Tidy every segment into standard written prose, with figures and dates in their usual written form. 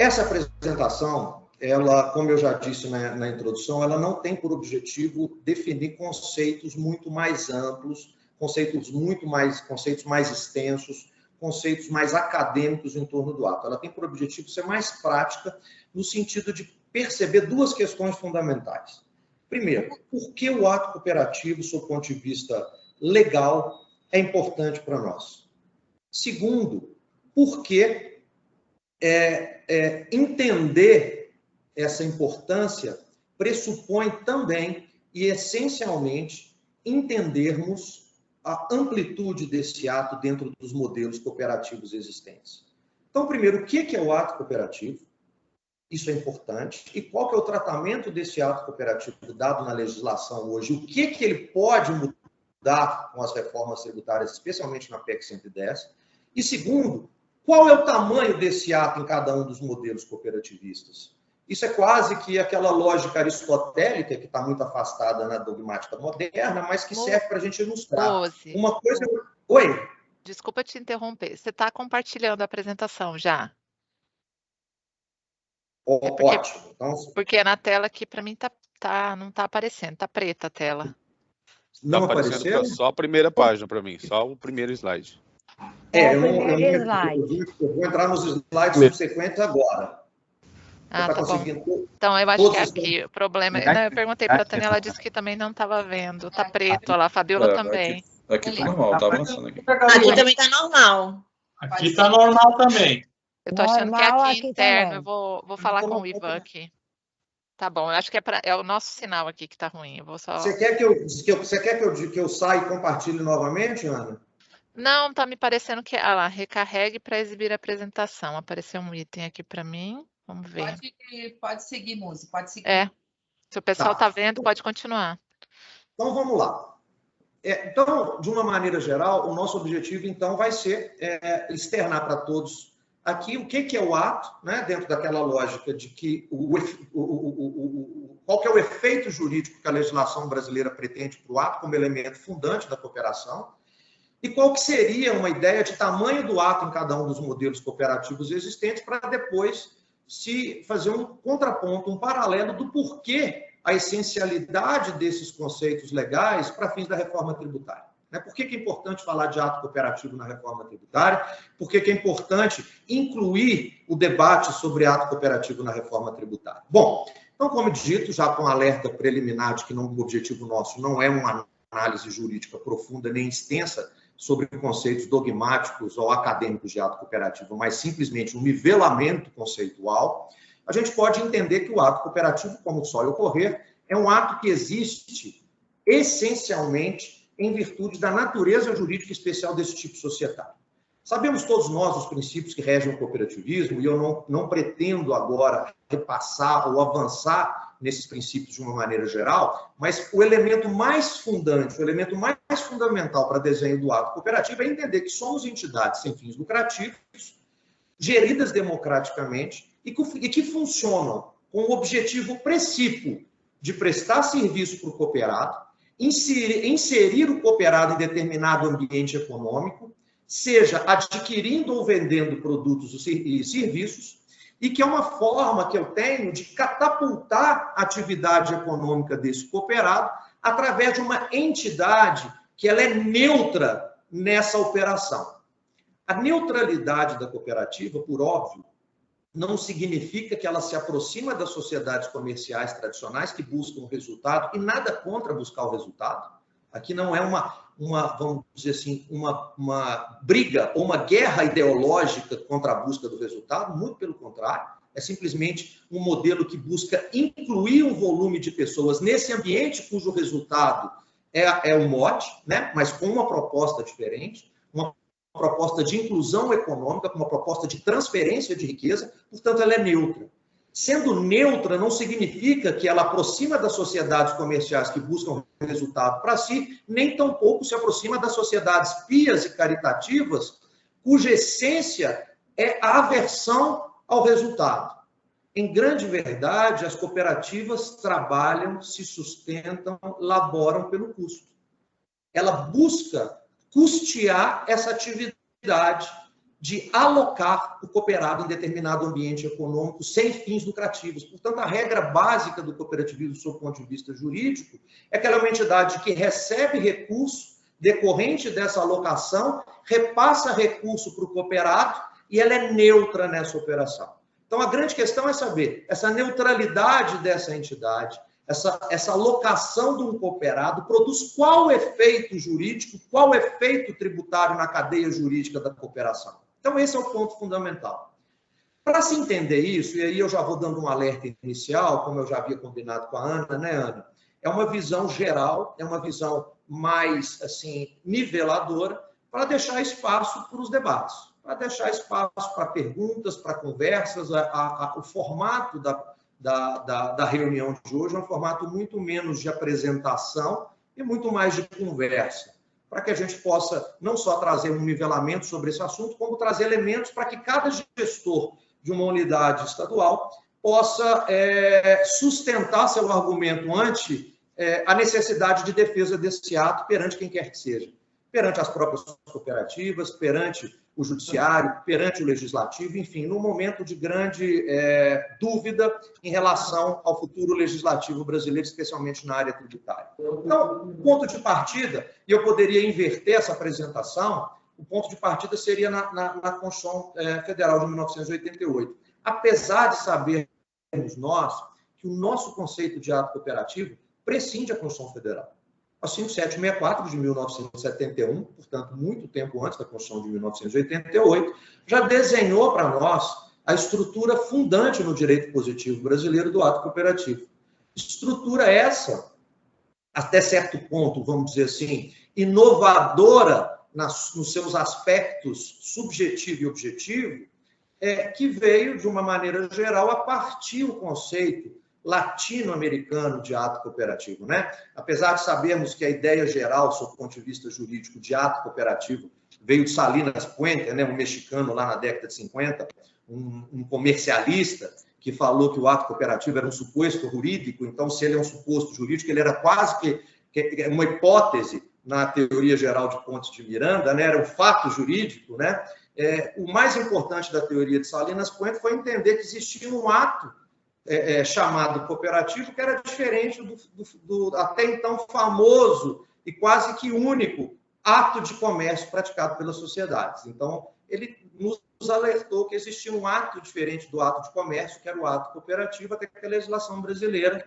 Essa apresentação, ela, como eu já disse na introdução, ela não tem por objetivo definir conceitos muito mais amplos, conceitos mais extensos, conceitos mais acadêmicos em torno do ato. Ela tem por objetivo ser mais prática no sentido de perceber duas questões fundamentais. Primeiro, por que o ato cooperativo, sob o ponto de vista legal, é importante para nós? Segundo, por que entender essa importância pressupõe também e essencialmente entendermos a amplitude desse ato dentro dos modelos cooperativos existentes. Então, primeiro, o que é o ato cooperativo? Isso é importante. E qual que é o tratamento desse ato cooperativo dado na legislação hoje? O que ele pode mudar com as reformas tributárias, especialmente na PEC 110? E segundo, qual é o tamanho desse ato em cada um dos modelos cooperativistas? Isso é quase que aquela lógica aristotélica que está muito afastada na dogmática moderna, mas que serve para a gente ilustrar. Uma coisa... Oi? Desculpa te interromper. Você está compartilhando a apresentação já? Ótimo. Então, porque na tela aqui, para mim, não está aparecendo. Está preta a tela. Não apareceu? Só a primeira página para mim. Só o primeiro slide. Eu vou entrar nos slides subsequentes agora. Ah, tá bom. Então, eu acho que é aqui o problema. Eu perguntei para a Tânia, ela disse que também não estava vendo. Está preto, olha lá, a Fabiola também. Aqui tá normal, tá avançando aqui. Aqui também tá normal. Aqui tá normal também. Eu tô achando que é aqui interno. Eu vou falar com o Ivan aqui. Tá bom, eu acho que é o nosso sinal aqui que tá ruim. Eu vou só... Você quer que eu saia e compartilhe novamente, Ana? Não, tá me parecendo que... Ah lá, recarregue para exibir a apresentação. Apareceu um item aqui para mim. Vamos ver. Pode seguir, Muzi, pode seguir. Se o pessoal tá vendo, pode continuar. Então, vamos lá. Então, de uma maneira geral, o nosso objetivo, então, vai ser externar para todos aqui o que é o ato, né, dentro daquela lógica de que qual que é o efeito jurídico que a legislação brasileira pretende para o ato como elemento fundante da cooperação, e qual que seria uma ideia de tamanho do ato em cada um dos modelos cooperativos existentes, para depois se fazer um contraponto, um paralelo do porquê a essencialidade desses conceitos legais para fins da reforma tributária. Por que é importante falar de ato cooperativo na reforma tributária? Por que é importante incluir o debate sobre ato cooperativo na reforma tributária? Bom, então, como dito, já com um alerta preliminar de que o objetivo nosso não é uma análise jurídica profunda nem extensa sobre conceitos dogmáticos ou acadêmicos de ato cooperativo, mas simplesmente um nivelamento conceitual, a gente pode entender que o ato cooperativo, como só ocorrer, é um ato que existe essencialmente em virtude da natureza jurídica especial desse tipo societário. Sabemos todos nós os princípios que regem o cooperativismo, e eu não pretendo agora repassar ou avançar nesses princípios de uma maneira geral, mas o elemento mais fundante, o elemento mais fundamental para desenho do ato cooperativo é entender que somos entidades sem fins lucrativos, geridas democraticamente e que funcionam com o objetivo precípuo de prestar serviço para o cooperado, inserir o cooperado em determinado ambiente econômico, seja adquirindo ou vendendo produtos e serviços, e que é uma forma que eu tenho de catapultar a atividade econômica desse cooperado através de uma entidade que ela é neutra nessa operação. A neutralidade da cooperativa, por óbvio, não significa que ela se aproxima das sociedades comerciais tradicionais que buscam o resultado, e nada contra buscar o resultado. Aqui não é vamos dizer assim, uma briga ou uma guerra ideológica contra a busca do resultado, muito pelo contrário, é simplesmente um modelo que busca incluir um volume de pessoas nesse ambiente cujo resultado é o mote, né? Mas com uma proposta diferente, uma proposta de inclusão econômica, uma proposta de transferência de riqueza, portanto, ela é neutra. Sendo neutra, não significa que ela aproxima das sociedades comerciais que buscam resultado para si, nem tampouco se aproxima das sociedades pias e caritativas, cuja essência é a aversão ao resultado. Em grande verdade, as cooperativas trabalham, se sustentam, laboram pelo custo. Ela busca custear essa atividade de alocar o cooperado em determinado ambiente econômico sem fins lucrativos. Portanto, a regra básica do cooperativismo, do seu ponto de vista jurídico, é que ela é uma entidade que recebe recurso decorrente dessa alocação, repassa recurso para o cooperado e ela é neutra nessa operação. Então, a grande questão é saber essa neutralidade dessa entidade, essa alocação de um cooperado produz qual efeito jurídico, qual efeito tributário na cadeia jurídica da cooperação. Então, esse é o ponto fundamental. Para se entender isso, e aí eu já vou dando um alerta inicial, como eu já havia combinado com a Ana, né, Ana? É uma visão geral, é uma visão mais, assim, niveladora, para deixar espaço para os debates, para deixar espaço para perguntas, para conversas. O formato da reunião de hoje é um formato muito menos de apresentação e muito mais de conversa, para que a gente possa não só trazer um nivelamento sobre esse assunto, como trazer elementos para que cada gestor de uma unidade estadual possa sustentar seu argumento ante a necessidade de defesa desse ato perante quem quer que seja, perante as próprias cooperativas, perante o judiciário, perante o legislativo, enfim, num momento de grande dúvida em relação ao futuro legislativo brasileiro, especialmente na área tributária. Então, ponto de partida, e eu poderia inverter essa apresentação, o ponto de partida seria na Constituição Federal de 1988. Apesar de sabermos nós que o nosso conceito de ato cooperativo prescinde a Constituição Federal. A 5764 de 1971, portanto, muito tempo antes da Constituição de 1988, já desenhou para nós a estrutura fundante no direito positivo brasileiro do ato cooperativo. Estrutura essa, até certo ponto, vamos dizer assim, inovadora nos seus aspectos subjetivo e objetivo, que veio, de uma maneira geral, a partir do conceito latino-americano de ato cooperativo, né? Apesar de sabermos que a ideia geral, sob o ponto de vista jurídico, de ato cooperativo veio de Salinas Puente, né? Um mexicano lá na década de 50, um comercialista que falou que o ato cooperativo era um suposto jurídico, então, se ele é um suposto jurídico, ele era quase que uma hipótese na teoria geral de Pontes de Miranda, né? Era um fato jurídico, né? O mais importante da teoria de Salinas Puente foi entender que existia um ato chamado cooperativo, que era diferente do até então famoso e quase que único ato de comércio praticado pelas sociedades. Então, ele nos alertou que existia um ato diferente do ato de comércio, que era o ato cooperativo, até que a legislação brasileira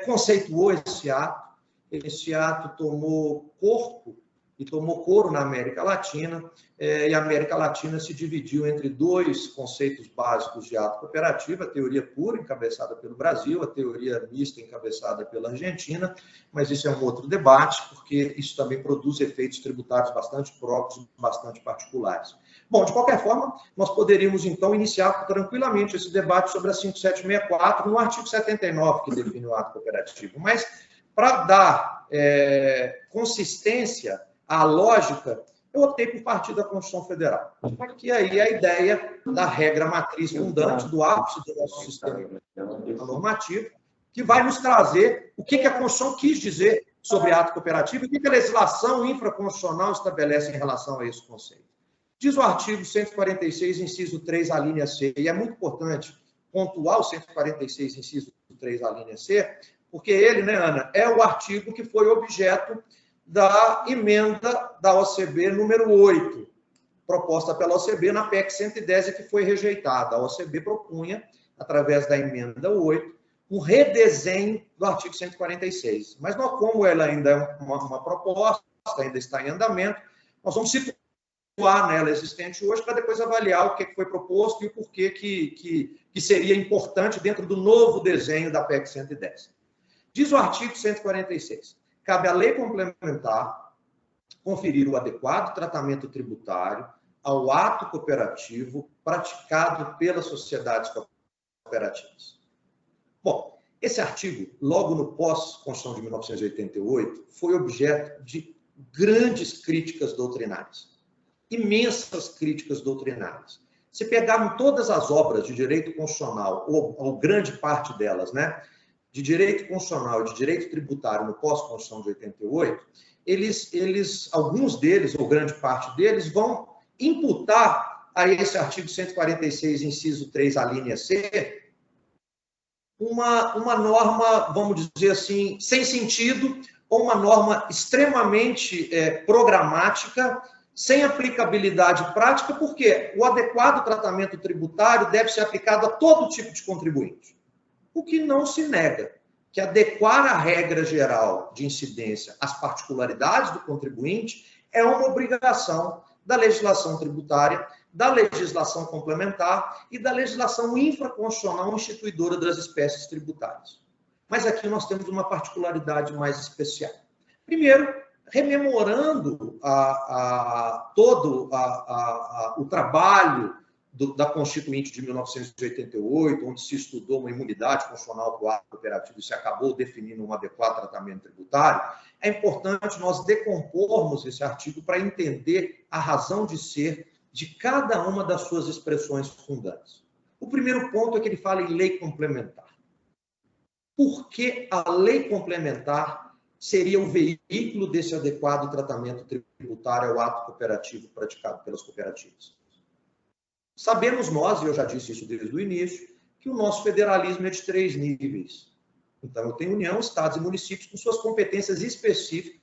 conceituou esse ato. Esse ato tomou corpo e tomou coro na América Latina, e a América Latina se dividiu entre dois conceitos básicos de ato cooperativo, a teoria pura, encabeçada pelo Brasil, a teoria mista, encabeçada pela Argentina, mas isso é um outro debate, porque isso também produz efeitos tributários bastante próprios, bastante particulares. Bom, de qualquer forma, nós poderíamos, então, iniciar tranquilamente esse debate sobre a 5764 no artigo 79, que define o ato cooperativo, mas para dar consistência à lógica, eu optei por partir da Constituição Federal, que aí é a ideia da regra matriz fundante do ápice do nosso sistema normativo, que vai nos trazer o que a Constituição quis dizer sobre ato cooperativo e o que a legislação infraconstitucional estabelece em relação a esse conceito. Diz o artigo 146, inciso 3, a linha C, e é muito importante pontuar o 146, inciso 3, a linha C, porque ele, né, Ana, é o artigo que foi objeto da emenda da OCB número 8, proposta pela OCB na PEC 110 e que foi rejeitada. A OCB propunha, através da emenda 8, um redesenho do artigo 146. Mas não, como ela ainda é uma proposta, ainda está em andamento, nós vamos situar nela existente hoje para depois avaliar o que foi proposto e o porquê que seria importante dentro do novo desenho da PEC 110. Diz o artigo 146. Cabe à lei complementar conferir o adequado tratamento tributário ao ato cooperativo praticado pelas sociedades cooperativas. Bom, esse artigo, logo no pós-Constituição de 1988, foi objeto de grandes críticas doutrinárias, imensas críticas doutrinárias. Se pegarmos todas as obras de direito constitucional, ou grande parte delas, né, de direito constitucional e de direito tributário no pós-Constituição de 88, alguns deles, ou grande parte deles, vão imputar a esse artigo 146, inciso 3, a linha C, uma norma, vamos dizer assim, sem sentido, ou uma norma extremamente programática, sem aplicabilidade prática, porque o adequado tratamento tributário deve ser aplicado a todo tipo de contribuinte. O que não se nega, que adequar a regra geral de incidência às particularidades do contribuinte é uma obrigação da legislação tributária, da legislação complementar e da legislação infraconstitucional instituidora das espécies tributárias. Mas aqui nós temos uma particularidade mais especial. Primeiro, rememorando todo o trabalho da Constituinte de 1988, onde se estudou uma imunidade constitucional para o ato cooperativo e se acabou definindo um adequado tratamento tributário, é importante nós decompormos esse artigo para entender a razão de ser de cada uma das suas expressões fundantes. O primeiro ponto é que ele fala em lei complementar. Por que a lei complementar seria o veículo desse adequado tratamento tributário ao ato cooperativo praticado pelas cooperativas? Sabemos nós, e eu já disse isso desde o início, que o nosso federalismo é de 3 níveis. Então, eu tenho União, Estados e municípios com suas competências específicas,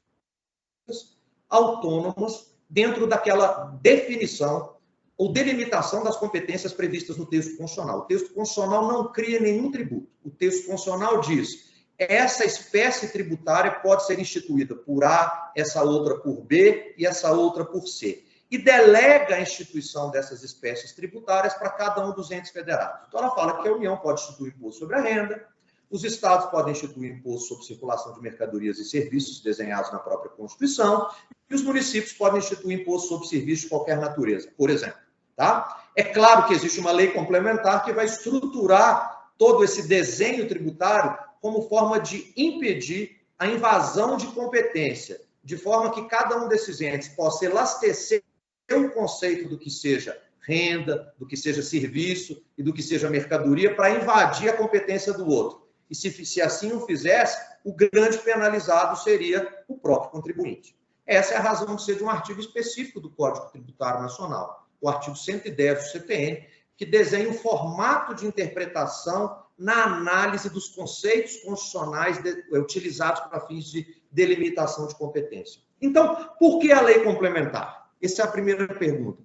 autônomas, dentro daquela definição ou delimitação das competências previstas no texto constitucional. O texto constitucional não cria nenhum tributo. O texto constitucional diz: essa espécie tributária pode ser instituída por A, essa outra por B e essa outra por C. E delega a instituição dessas espécies tributárias para cada um dos entes federados. Então, ela fala que a União pode instituir imposto sobre a renda, os estados podem instituir imposto sobre circulação de mercadorias e serviços desenhados na própria Constituição, e os municípios podem instituir imposto sobre serviços de qualquer natureza, por exemplo. Tá? É claro que existe uma lei complementar que vai estruturar todo esse desenho tributário como forma de impedir a invasão de competência, de forma que cada um desses entes possa elastecer o conceito do que seja renda, do que seja serviço e do que seja mercadoria para invadir a competência do outro. E se assim não fizesse, o grande penalizado seria o próprio contribuinte. Essa é a razão de ser de um artigo específico do Código Tributário Nacional, o artigo 110 do CTN, que desenha um formato de interpretação na análise dos conceitos constitucionais utilizados para fins de delimitação de competência. Então, por que a lei complementar? Essa é a primeira pergunta.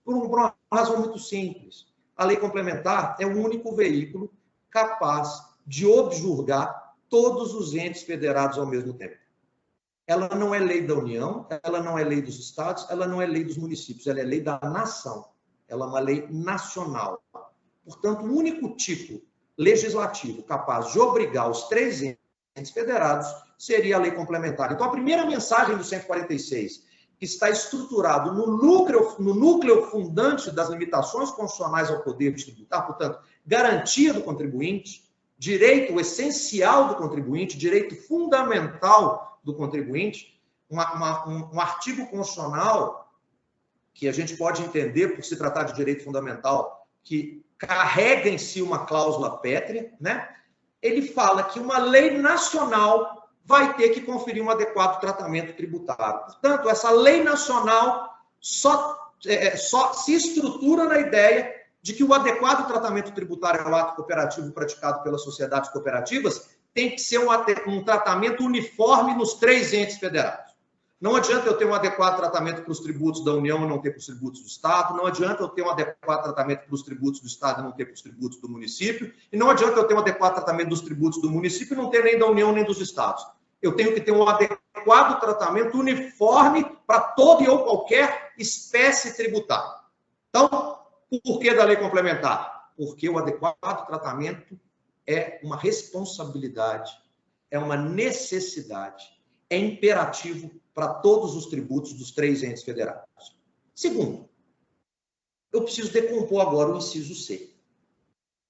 Por uma razão muito simples. A lei complementar é o único veículo capaz de objurgar todos os entes federados ao mesmo tempo. Ela não é lei da União, ela não é lei dos estados, ela não é lei dos municípios, ela é lei da nação. Ela é uma lei nacional. Portanto, o único tipo legislativo capaz de obrigar os 3 entes federados seria a lei complementar. Então, a primeira mensagem do 146, que está estruturado no núcleo fundante das limitações constitucionais ao poder de tributar, portanto, garantia do contribuinte, direito essencial do contribuinte, direito fundamental do contribuinte, um artigo constitucional que a gente pode entender, por se tratar de direito fundamental, que carrega em si uma cláusula pétrea, né? Ele fala que uma lei nacional vai ter que conferir um adequado tratamento tributário. Portanto, essa lei nacional só se estrutura na ideia de que o adequado tratamento tributário ao ato cooperativo praticado pelas sociedades cooperativas tem que ser um tratamento uniforme nos 3 entes federados. Não adianta eu ter um adequado tratamento para os tributos da União e não ter para os tributos do Estado. Não adianta eu ter um adequado tratamento para os tributos do Estado e não ter para os tributos do município. E não adianta eu ter um adequado tratamento dos tributos do município e não ter nem da União nem dos Estados. Eu tenho que ter um adequado tratamento uniforme para toda e ou qualquer espécie tributária. Então, por que da lei complementar? Porque o adequado tratamento é uma responsabilidade, é uma necessidade, é imperativo para todos os tributos dos 3 entes federados. Segundo, eu preciso decompor agora o inciso C.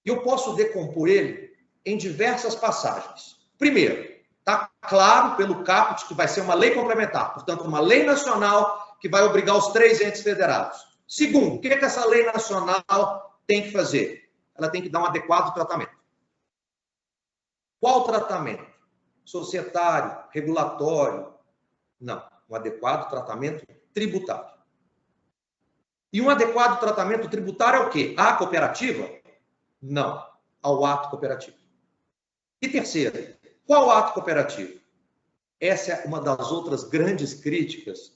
E eu posso decompor ele em diversas passagens. Primeiro, está claro pelo caput que vai ser uma lei complementar, portanto, uma lei nacional que vai obrigar os 3 entes federados. Segundo, o que essa lei nacional tem que fazer? Ela tem que dar um adequado tratamento. Qual tratamento? Societário, regulatório? Não, um adequado tratamento tributário. E um adequado tratamento tributário é o quê? À cooperativa? Não, ao ato cooperativo. E terceiro, qual ato cooperativo? Essa é uma das outras grandes críticas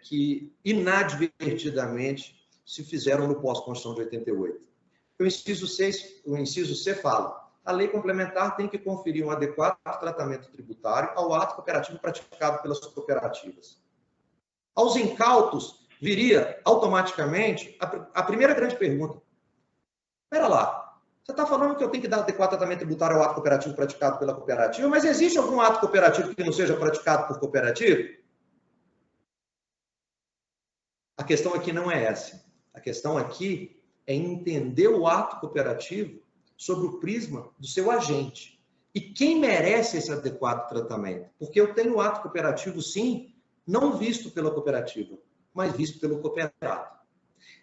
que inadvertidamente se fizeram no pós-Constituição de 88. O inciso C fala: a lei complementar tem que conferir um adequado tratamento tributário ao ato cooperativo praticado pelas cooperativas. Aos incautos, viria automaticamente a primeira grande pergunta. Espera lá, você está falando que eu tenho que dar adequado tratamento tributário ao ato cooperativo praticado pela cooperativa, mas existe algum ato cooperativo que não seja praticado por cooperativa? A questão aqui não é essa. A questão aqui é entender o ato cooperativo sobre o prisma do seu agente. E quem merece esse adequado tratamento? Porque eu tenho o ato cooperativo, sim, não visto pela cooperativa, mas visto pelo cooperado.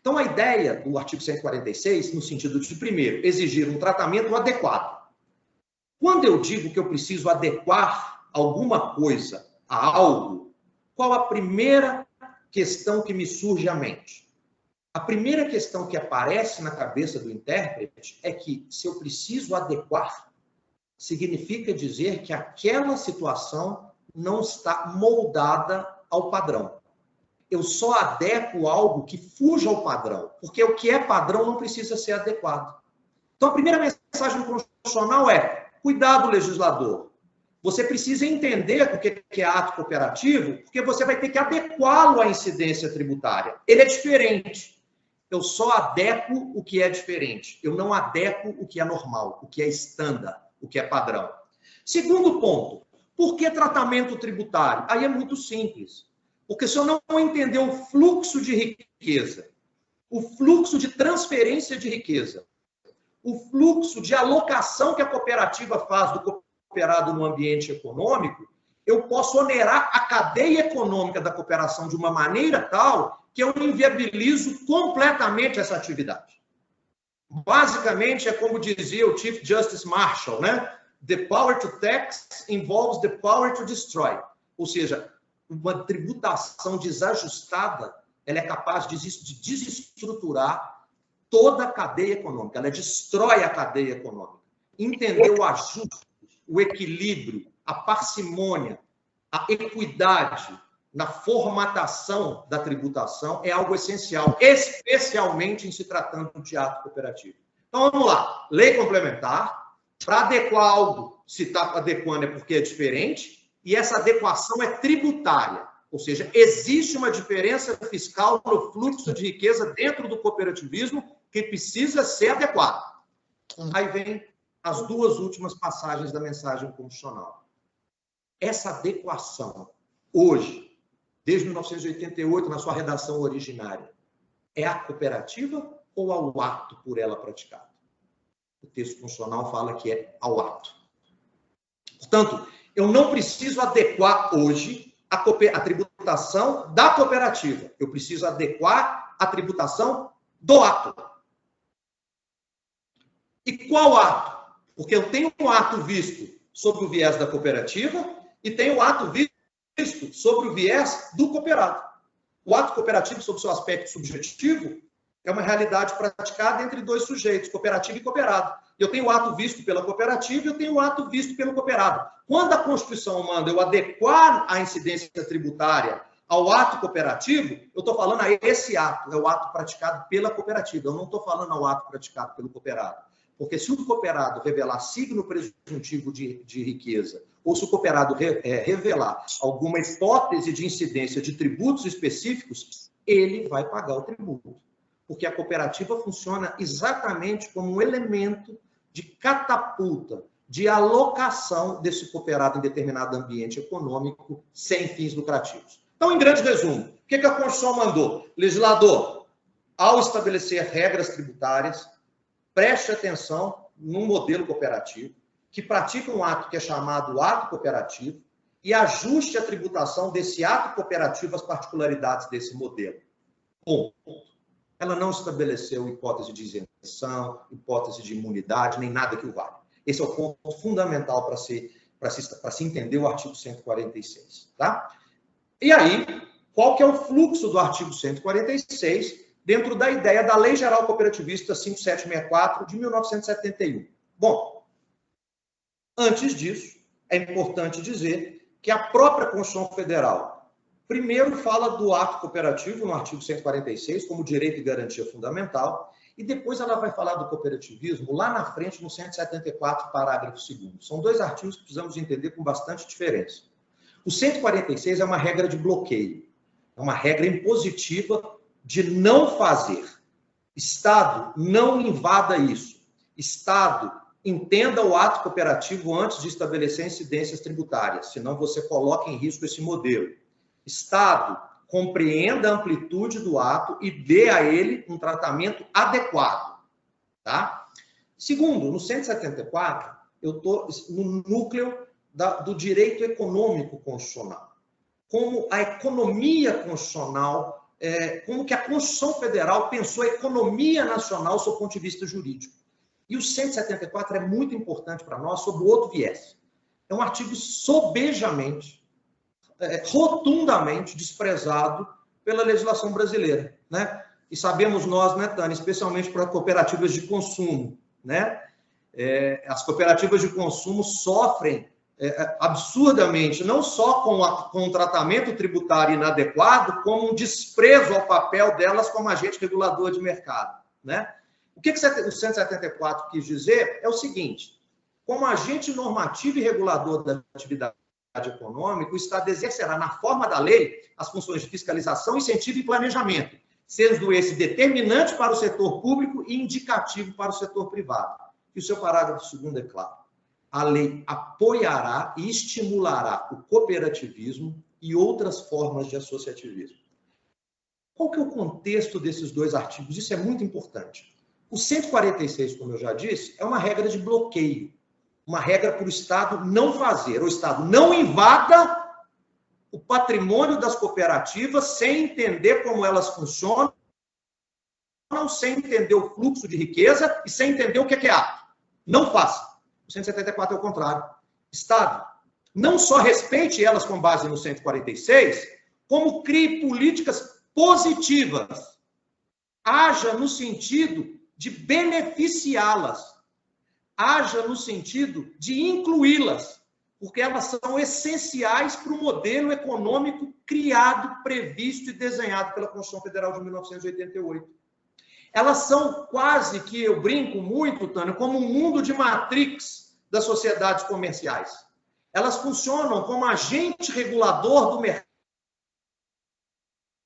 Então, a ideia do artigo 146, no sentido de, primeiro, exigir um tratamento adequado. Quando eu digo que eu preciso adequar alguma coisa a algo, qual a primeira questão que me surge à mente? A primeira questão que aparece na cabeça do intérprete é que, se eu preciso adequar, significa dizer que aquela situação não está moldada ao padrão. Eu só adequo algo que fuja ao padrão, porque o que é padrão não precisa ser adequado. Então, a primeira mensagem constitucional é: cuidado, legislador. Você precisa entender o que é ato cooperativo, porque você vai ter que adequá-lo à incidência tributária. Ele é diferente. Eu só adequo o que é diferente. Eu não adequo o que é normal, o que é estándar, o que é padrão. Segundo ponto, por que tratamento tributário? Aí é muito simples. Porque se eu não entender o fluxo de riqueza, o fluxo de transferência de riqueza, o fluxo de alocação que a cooperativa faz do cooperado no ambiente econômico, eu posso onerar a cadeia econômica da cooperação de uma maneira tal que eu inviabilizo completamente essa atividade. Basicamente, é como dizia o Chief Justice Marshall, né? The power to tax involves the power to destroy. Ou seja, uma tributação desajustada, ela é capaz de desestruturar toda a cadeia econômica. Ela destrói a cadeia econômica. Entender o ajuste, o equilíbrio, a parcimônia, a equidade na formatação da tributação é algo essencial, especialmente em se tratando de ato cooperativo. Então, vamos lá. Lei complementar. Para adequar algo, se está adequando é porque é diferente, e essa adequação é tributária. Ou seja, existe uma diferença fiscal no fluxo de riqueza dentro do cooperativismo que precisa ser adequado. Aí vem as duas últimas passagens da mensagem constitucional. Essa adequação, hoje, desde 1988, na sua redação originária, é à cooperativa ou ao ato por ela praticado? O texto constitucional fala que é ao ato. Portanto, eu não preciso adequar hoje a tributação da cooperativa. Eu preciso adequar a tributação do ato. E qual ato? Porque eu tenho um ato visto sobre o viés da cooperativa e tenho o ato visto sobre o viés do cooperado. O ato cooperativo, sob seu aspecto subjetivo, é uma realidade praticada entre dois sujeitos, cooperativo e cooperado. Eu tenho o ato visto pela cooperativa e eu tenho o ato visto pelo cooperado. Quando a Constituição manda eu adequar a incidência tributária ao ato cooperativo, eu estou falando a esse ato, é o ato praticado pela cooperativa. Eu não estou falando ao ato praticado pelo cooperado. Porque se o cooperado revelar signo presuntivo de riqueza, ou se o cooperado revelar alguma hipótese de incidência de tributos específicos, ele vai pagar o tributo. Porque a cooperativa funciona exatamente como um elemento de catapulta, de alocação desse cooperado em determinado ambiente econômico sem fins lucrativos. Então, em grande resumo, o que a Constituição mandou? Legislador, ao estabelecer regras tributárias, preste atenção num modelo cooperativo que pratica um ato que é chamado ato cooperativo e ajuste a tributação desse ato cooperativo às particularidades desse modelo. Ponto. Ela não estabeleceu hipótese de isenção, hipótese de imunidade, nem nada que o valha. Esse é o ponto fundamental para se entender o artigo 146. Tá? E aí, qual que é o fluxo do artigo 146 dentro da ideia da Lei Geral Cooperativista 5764 de 1971. Bom, antes disso, é importante dizer que a própria Constituição Federal, primeiro fala do ato cooperativo no artigo 146 como direito e garantia fundamental, e depois ela vai falar do cooperativismo lá na frente no 174, parágrafo 2º. São dois artigos que precisamos entender com bastante diferença. O 146 é uma regra de bloqueio, é uma regra impositiva de não fazer. Estado, não invada isso. Estado, entenda o ato cooperativo antes de estabelecer incidências tributárias, senão você coloca em risco esse modelo. Estado, compreenda a amplitude do ato e dê a ele um tratamento adequado. Tá? Segundo, no 174, eu estou no núcleo do direito econômico constitucional. Como a economia constitucional, como que a Constituição Federal pensou a economia nacional sob o ponto de vista jurídico. E o 174 é muito importante para nós sob o outro viés. É um artigo sobejamente, rotundamente desprezado pela legislação brasileira, né? E sabemos nós, né, Tânia, especialmente para cooperativas de consumo, né? As cooperativas de consumo sofrem absurdamente, não só com o tratamento tributário inadequado, como um desprezo ao papel delas como agente regulador de mercado, né? O que o 174 quis dizer é o seguinte: como agente normativo e regulador da atividade econômica, o Estado exercerá, na forma da lei, as funções de fiscalização, incentivo e planejamento, sendo esse determinante para o setor público e indicativo para o setor privado. E o seu parágrafo 2º é claro. A lei apoiará e estimulará o cooperativismo e outras formas de associativismo. Qual que é o contexto desses dois artigos? Isso é muito importante. O 146, como eu já disse, é uma regra de bloqueio, uma regra para o Estado não fazer. O Estado não invada o patrimônio das cooperativas sem entender como elas funcionam, sem entender o fluxo de riqueza e sem entender o que é ato. Não faça. O 174 é o contrário. Estado, não só respeite elas com base no 146, como crie políticas positivas. Haja no sentido de beneficiá-las. Haja no sentido de incluí-las, porque elas são essenciais para o modelo econômico criado, previsto e desenhado pela Constituição Federal de 1988. Elas são quase que, eu brinco muito, Tânia, como um mundo de Matrix das sociedades comerciais. Elas funcionam como agente regulador do mercado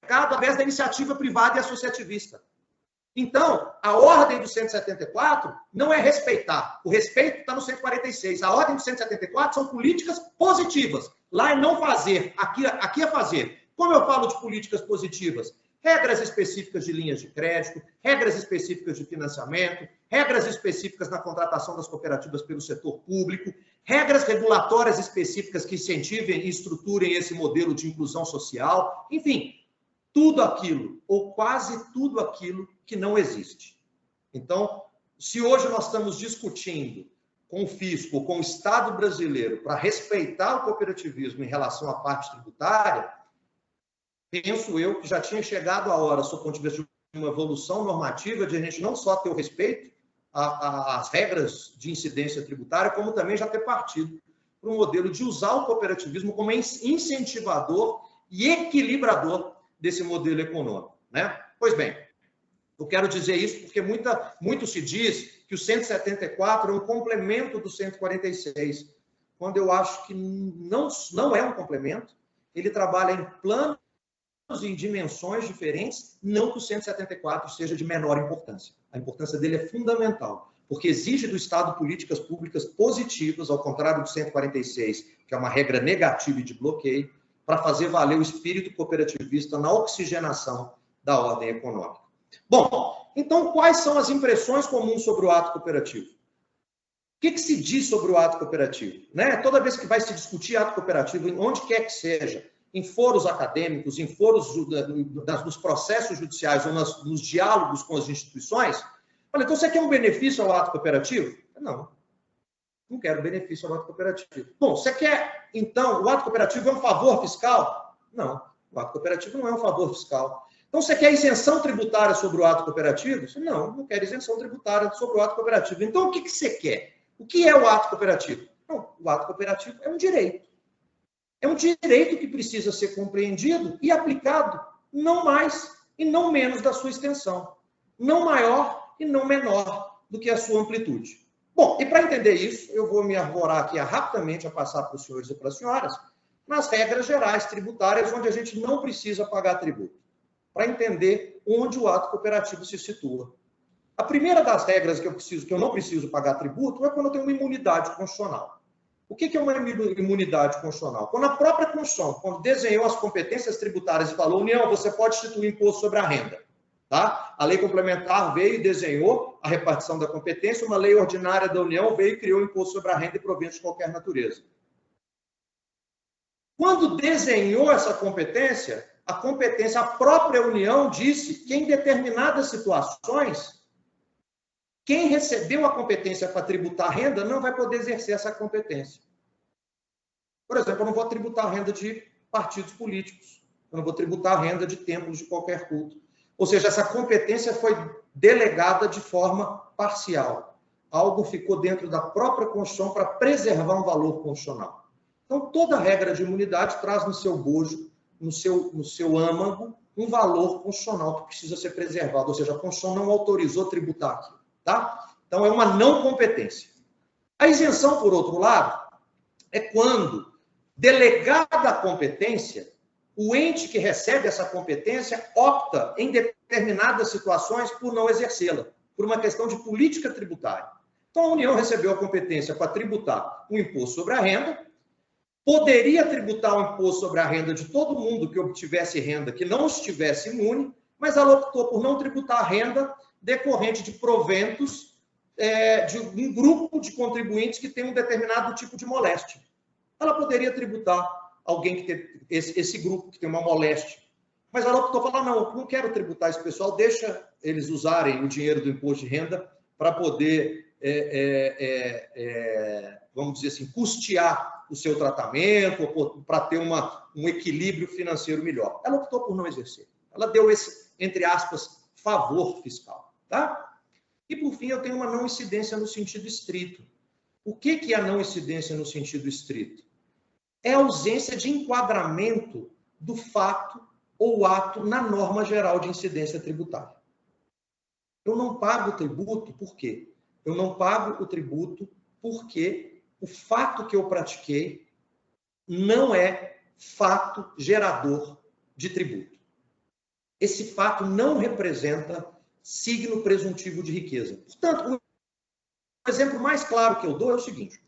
através da iniciativa privada e associativista. Então, a ordem do 174 não é respeitar. O respeito está no 146. A ordem do 174 são políticas positivas. Lá é não fazer, aqui é fazer. Como eu falo de políticas positivas? Regras específicas de linhas de crédito, regras específicas de financiamento, regras específicas na contratação das cooperativas pelo setor público, regras regulatórias específicas que incentivem e estruturem esse modelo de inclusão social, enfim, tudo aquilo, ou quase tudo aquilo que não existe. Então, se hoje nós estamos discutindo com o fisco, com o Estado brasileiro, para respeitar o cooperativismo em relação à parte tributária, penso eu que já tinha chegado a hora, sob o ponto de vista de uma evolução normativa, de a gente não só ter o respeito às regras de incidência tributária, como também já ter partido para um modelo de usar o cooperativismo como incentivador e equilibrador desse modelo econômico, né? Pois bem, eu quero dizer isso porque muito se diz que o 174 é um complemento do 146, quando eu acho que não é um complemento. Ele trabalha em planos e em dimensões diferentes, não que o 174 seja de menor importância. A importância dele é fundamental, porque exige do Estado políticas públicas positivas, ao contrário do 146, que é uma regra negativa e de bloqueio, para fazer valer o espírito cooperativista na oxigenação da ordem econômica. Bom, então quais são as impressões comuns sobre o ato cooperativo? O que se diz sobre o ato cooperativo? Né? Toda vez que vai se discutir ato cooperativo, onde quer que seja, em foros acadêmicos, em foros nos processos judiciais ou nos diálogos com as instituições, olha, então você quer um benefício ao ato cooperativo? Não quero benefício ao ato cooperativo. Bom, você quer, então, o ato cooperativo é um favor fiscal? Não, o ato cooperativo não é um favor fiscal. Então, você quer isenção tributária sobre o ato cooperativo? Não, não quero isenção tributária sobre o ato cooperativo. Então, o que você quer? O que é o ato cooperativo? Não, o ato cooperativo é um direito. É um direito que precisa ser compreendido e aplicado, não mais e não menos da sua extensão. Não maior e não menor do que a sua amplitude. Bom, e para entender isso, eu vou me arvorar aqui rapidamente a passar para os senhores e para as senhoras nas regras gerais tributárias, onde a gente não precisa pagar tributo, para entender onde o ato cooperativo se situa. A primeira das regras que eu não preciso pagar tributo é quando eu tenho uma imunidade constitucional. O que é uma imunidade constitucional? Quando a própria Constituição, quando desenhou as competências tributárias e falou, União, você pode instituir imposto sobre a renda. Tá? A lei complementar veio e desenhou a repartição da competência, uma lei ordinária da União veio e criou o imposto sobre a renda e proventos de qualquer natureza. Quando desenhou essa competência, a própria União disse que em determinadas situações, quem recebeu a competência para tributar a renda não vai poder exercer essa competência. Por exemplo, eu não vou tributar a renda de partidos políticos, eu não vou tributar a renda de templos de qualquer culto. Ou seja, essa competência foi delegada de forma parcial. Algo ficou dentro da própria Constituição para preservar um valor constitucional. Então, toda regra de imunidade traz no seu bojo, no seu âmago, um valor constitucional que precisa ser preservado. Ou seja, a Constituição não autorizou tributar aqui. Tá? Então, é uma não competência. A isenção, por outro lado, é quando, delegada a competência, o ente que recebe essa competência opta, em determinadas situações, por não exercê-la, por uma questão de política tributária. Então, a União recebeu a competência para tributar o imposto sobre a renda, poderia tributar o imposto sobre a renda de todo mundo que obtivesse renda que não estivesse imune, mas ela optou por não tributar a renda decorrente de proventos de um grupo de contribuintes que tem um determinado tipo de moléstia. Ela poderia tributar alguém que tem esse grupo que tem uma moléstia. Mas ela optou por falar, não quero tributar esse pessoal, deixa eles usarem o dinheiro do imposto de renda para poder, vamos dizer assim, custear o seu tratamento, para ter um equilíbrio financeiro melhor. Ela optou por não exercer. Ela deu esse, entre aspas, favor fiscal. Tá? E, por fim, eu tenho uma não incidência no sentido estrito. O que é a não incidência no sentido estrito? É a ausência de enquadramento do fato ou ato na norma geral de incidência tributária. Eu não pago o tributo por quê? Eu não pago o tributo porque o fato que eu pratiquei não é fato gerador de tributo. Esse fato não representa signo presuntivo de riqueza. Portanto, o exemplo mais claro que eu dou é o seguinte.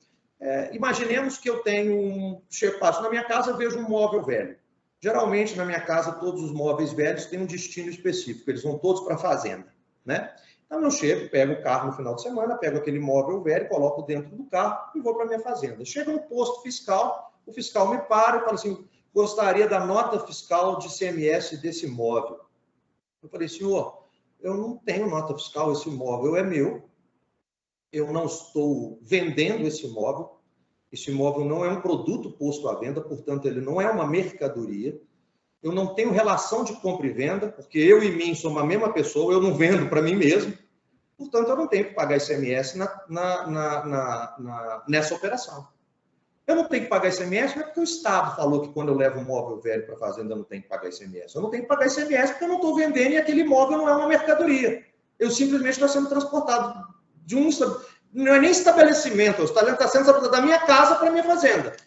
Imaginemos que eu tenho passo na minha casa, vejo um móvel velho. Geralmente, na minha casa, todos os móveis velhos têm um destino específico. Eles vão todos para a fazenda, né? Então, eu chego, pego o carro no final de semana, pego aquele móvel velho, coloco dentro do carro e vou para a minha fazenda. Chego no posto fiscal, o fiscal me para e fala assim, gostaria da nota fiscal de ICMS desse móvel. Eu falei, senhor, eu não tenho nota fiscal, esse móvel é meu. Eu não estou vendendo esse móvel não é um produto posto à venda, portanto, ele não é uma mercadoria. Eu não tenho relação de compra e venda, porque eu e mim somos a mesma pessoa, eu não vendo para mim mesmo, portanto, eu não tenho que pagar ICMS nessa operação. Eu não tenho que pagar ICMS não é porque o Estado falou que quando eu levo um móvel velho para a fazenda eu não tenho que pagar ICMS. Eu não tenho que pagar ICMS porque eu não estou vendendo e aquele móvel não é uma mercadoria. Eu simplesmente estou sendo transportado de não é nem estabelecimento, está sendo transportado da minha casa para a minha fazenda.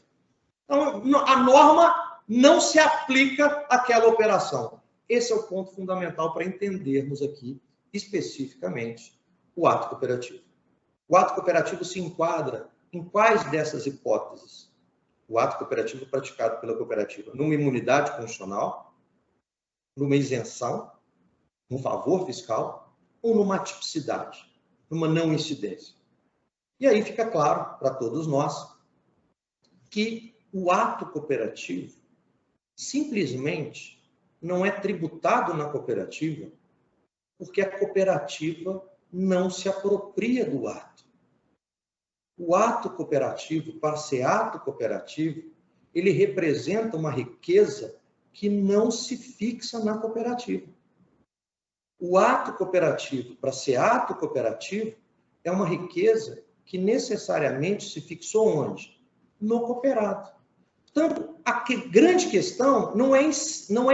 Então, a norma não se aplica àquela operação. Esse é o ponto fundamental para entendermos aqui, especificamente, o ato cooperativo. O ato cooperativo se enquadra em quais dessas hipóteses? O ato cooperativo praticado pela cooperativa? Numa imunidade constitucional, numa isenção, num favor fiscal ou numa atipicidade, numa não incidência. E aí fica claro para todos nós que o ato cooperativo simplesmente não é tributado na cooperativa porque a cooperativa não se apropria do ato. O ato cooperativo, para ser ato cooperativo, ele representa uma riqueza que não se fixa na cooperativa. o ato cooperativo, para ser ato cooperativo, é uma riqueza que necessariamente se fixou onde? No cooperado. Portanto, a grande questão não é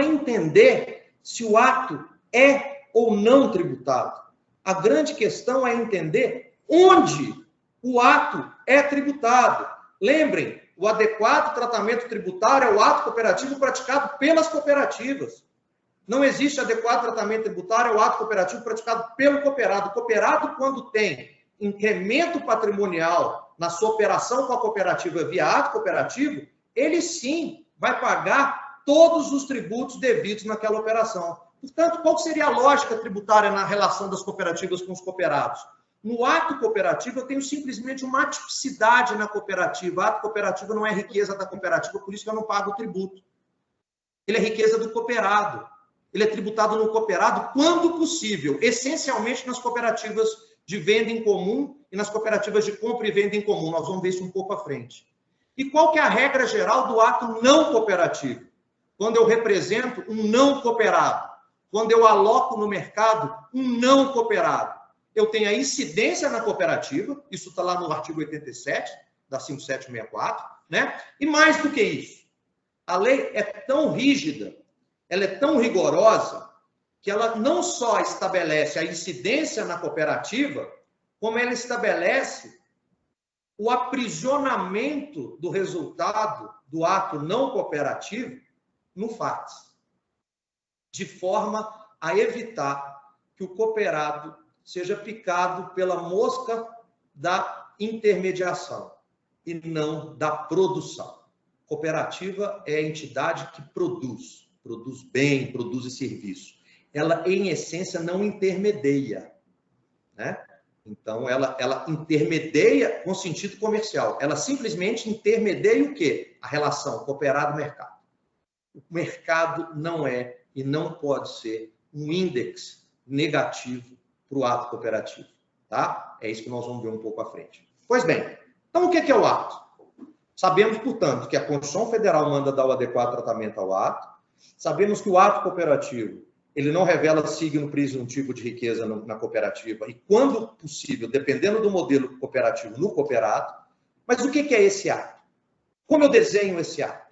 entender se o ato é ou não tributado. A grande questão é entender onde o ato é tributado. Lembrem, o adequado tratamento tributário é o ato cooperativo praticado pelas cooperativas. Não existe adequado tratamento tributário, é o ato cooperativo praticado pelo cooperado. O cooperado, quando tem incremento patrimonial na sua operação com a cooperativa via ato cooperativo, ele sim vai pagar todos os tributos devidos naquela operação. Portanto, qual seria a lógica tributária na relação das cooperativas com os cooperados? No ato cooperativo, eu tenho simplesmente uma atipicidade na cooperativa. O ato cooperativo não é riqueza da cooperativa, por isso que eu não pago o tributo. Ele é riqueza do cooperado. Ele é tributado no cooperado quando possível, essencialmente nas cooperativas de venda em comum e nas cooperativas de compra e venda em comum. Nós vamos ver isso um pouco à frente. E qual que é a regra geral do ato não cooperativo? Quando eu represento um não cooperado, quando eu aloco no mercado um não cooperado, eu tenho a incidência na cooperativa, isso está lá no artigo 87 da 5764, né? E mais do que isso, a lei é tão rígida, ela é tão rigorosa, que ela não só estabelece a incidência na cooperativa, como ela estabelece o aprisionamento do resultado do ato não cooperativo no FATS, de forma a evitar que o cooperado seja picado pela mosca da intermediação e não da produção. Cooperativa é a entidade que produz bem, produz serviço. Ela, em essência, não intermedia, né? Então, ela intermedia com sentido comercial. Ela simplesmente intermedia o quê? A relação cooperado-mercado. O mercado não é e não pode ser um índice negativo para o ato cooperativo, tá? É isso que nós vamos ver um pouco à frente. Pois bem, então o que é o ato? Sabemos, portanto, que a Constituição Federal manda dar o adequado tratamento ao ato. Sabemos que o ato cooperativo ele não revela signo presuntivo de riqueza na cooperativa e, quando possível, dependendo do modelo cooperativo, no cooperado. Mas o que é esse ato? Como eu desenho esse ato?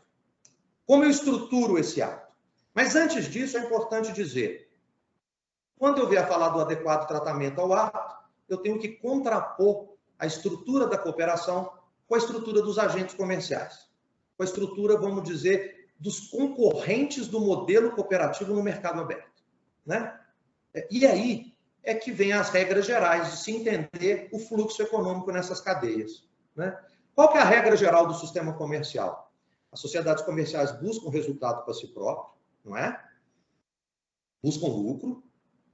Como eu estruturo esse ato? Mas, antes disso, é importante dizer, quando eu vier falar do adequado tratamento ao ato, eu tenho que contrapor a estrutura da cooperação com a estrutura dos agentes comerciais, com a estrutura, vamos dizer, dos concorrentes do modelo cooperativo no mercado aberto, né? E aí é que vem as regras gerais de se entender o fluxo econômico nessas cadeias, né? Qual que é a regra geral do sistema comercial? As sociedades comerciais buscam resultado para si próprio, não é? Buscam lucro,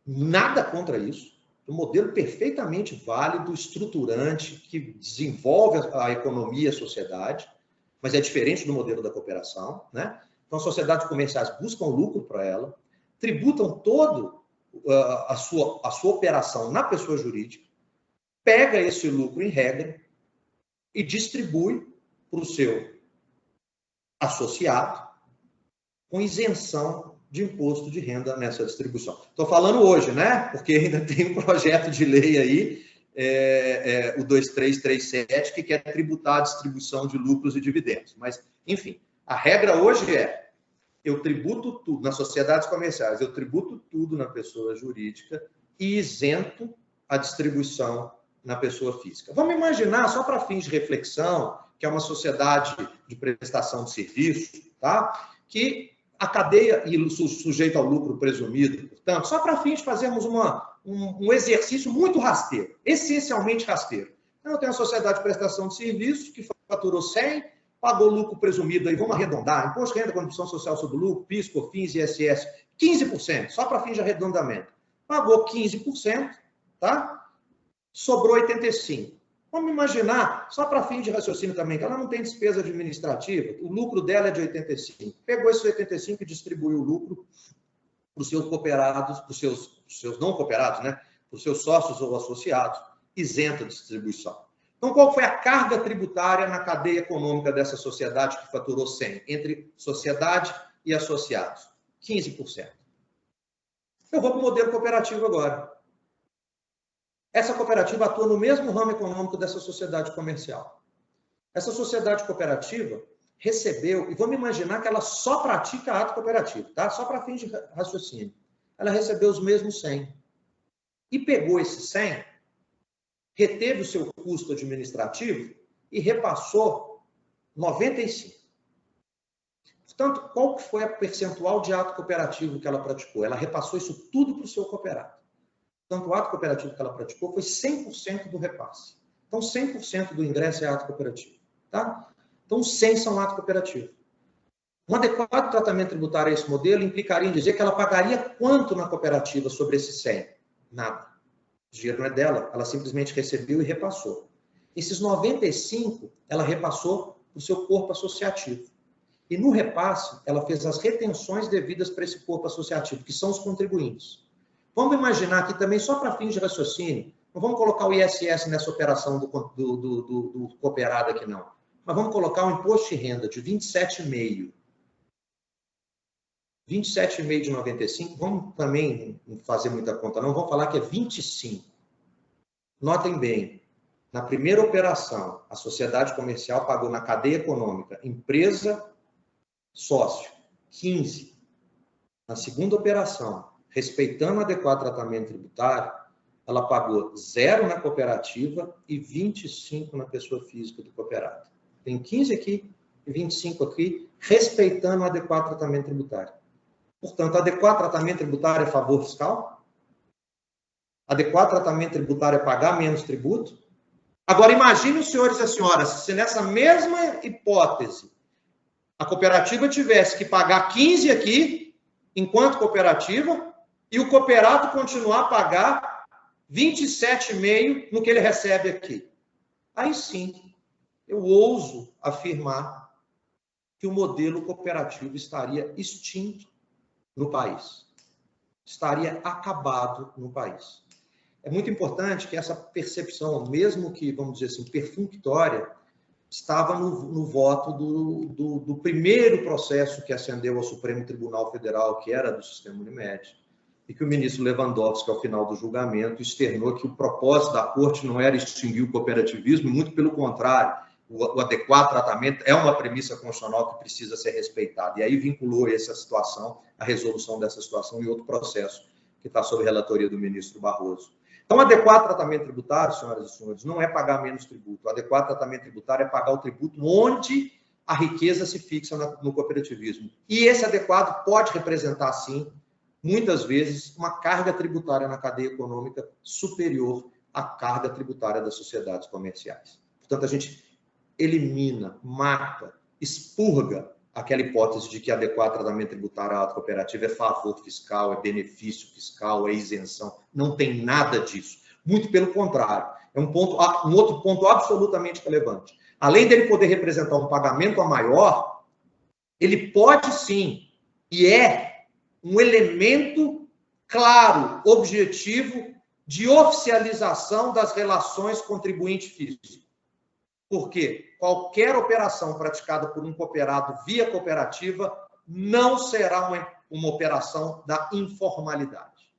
nada contra isso. Um modelo perfeitamente válido, estruturante, que desenvolve a economia e a sociedade, mas é diferente do modelo da cooperação, né? Então, as sociedades comerciais buscam lucro para ela, tributam toda a sua operação na pessoa jurídica, pega esse lucro em regra e distribui para o seu associado com isenção de imposto de renda nessa distribuição. Estou falando hoje, né? Porque ainda tem um projeto de lei aí, o 2337, que quer tributar a distribuição de lucros e dividendos. Mas, enfim, a regra hoje é, eu tributo tudo nas sociedades comerciais, eu tributo tudo na pessoa jurídica e isento a distribuição na pessoa física. Vamos imaginar, só para fins de reflexão, que é uma sociedade de prestação de serviço, tá? Que a cadeia e sujeito ao lucro presumido, portanto, só para fins de fazermos um exercício muito rasteiro, essencialmente rasteiro. Então, eu tenho uma sociedade de prestação de serviços que faturou 100, pagou lucro presumido, aí vamos arredondar, imposto de renda, contribuição social sobre o lucro, PIS, COFINS, ISS, 15%, só para fins de arredondamento. Pagou 15%, tá? Sobrou 85%. Vamos imaginar, só para fim de raciocínio também, que ela não tem despesa administrativa, o lucro dela é de 85. Pegou esses 85 e distribuiu o lucro para os seus cooperados, para os seus não cooperados, né? Para os seus sócios ou associados, isenta de distribuição. Então, qual foi a carga tributária na cadeia econômica dessa sociedade que faturou 100, entre sociedade e associados? 15%. Eu vou para o modelo cooperativo agora. Essa cooperativa atua no mesmo ramo econômico dessa sociedade comercial. Essa sociedade cooperativa recebeu, e vamos imaginar que ela só pratica ato cooperativo, tá? Só para fins de raciocínio. Ela recebeu os mesmos 100. E pegou esses 100, reteve o seu custo administrativo e repassou 95. Portanto, qual foi a percentual de ato cooperativo que ela praticou? Ela repassou isso tudo para o seu cooperado. Portanto, o ato cooperativo que ela praticou foi 100% do repasse. Então, 100% do ingresso é ato cooperativo. Tá? Então, 100 são ato cooperativo. Um adequado tratamento tributário a esse modelo implicaria em dizer que ela pagaria quanto na cooperativa sobre esses 100? Nada. O dinheiro não é dela, ela simplesmente recebeu e repassou. Esses 95, ela repassou para o seu corpo associativo. E no repasse, ela fez as retenções devidas para esse corpo associativo, que são os contribuintes. Vamos imaginar aqui também, só para fins de raciocínio, não vamos colocar o ISS nessa operação do cooperado aqui, não. Mas vamos colocar um imposto de renda de 27,5. 27,5 de 95, vamos também não fazer muita conta, não, vamos falar que é 25. Notem bem, na primeira operação, a sociedade comercial pagou na cadeia econômica, empresa, sócio, 15. Na segunda operação, respeitando o adequado tratamento tributário, ela pagou 0 na cooperativa e 25 na pessoa física do cooperado. Tem 15 aqui e 25 aqui, respeitando o adequado tratamento tributário. Portanto, adequado tratamento tributário é favor fiscal? Adequado tratamento tributário é pagar menos tributo? Agora, imagine os senhores e as senhoras, se nessa mesma hipótese, a cooperativa tivesse que pagar 15 aqui, enquanto cooperativa, e o cooperado continuar a pagar 27,5 no que ele recebe aqui. Aí sim, eu ouso afirmar que o modelo cooperativo estaria extinto no país. Estaria acabado no país. É muito importante que essa percepção, mesmo que, vamos dizer assim, perfunctória, estava no voto do primeiro processo que ascendeu ao Supremo Tribunal Federal, que era do sistema Unimed, e que o ministro Lewandowski, ao final do julgamento, externou que o propósito da corte não era extinguir o cooperativismo, muito pelo contrário, o adequado tratamento é uma premissa constitucional que precisa ser respeitada. E aí vinculou essa situação, a resolução dessa situação em outro processo, que está sob relatoria do ministro Barroso. Então, adequado tratamento tributário, senhoras e senhores, não é pagar menos tributo. O adequado tratamento tributário é pagar o tributo onde a riqueza se fixa no cooperativismo. E esse adequado pode representar, sim, muitas vezes, uma carga tributária na cadeia econômica superior à carga tributária das sociedades comerciais. Portanto, a gente elimina, mata, expurga aquela hipótese de que adequado tratamento tributário à ato cooperativo é favor fiscal, é benefício fiscal, é isenção. Não tem nada disso. Muito pelo contrário. É um outro ponto absolutamente relevante. Além dele poder representar um pagamento a maior, ele pode sim, e é um elemento claro, objetivo, de oficialização das relações contribuinte-físico. Porque qualquer operação praticada por um cooperado via cooperativa não será uma operação da informalidade.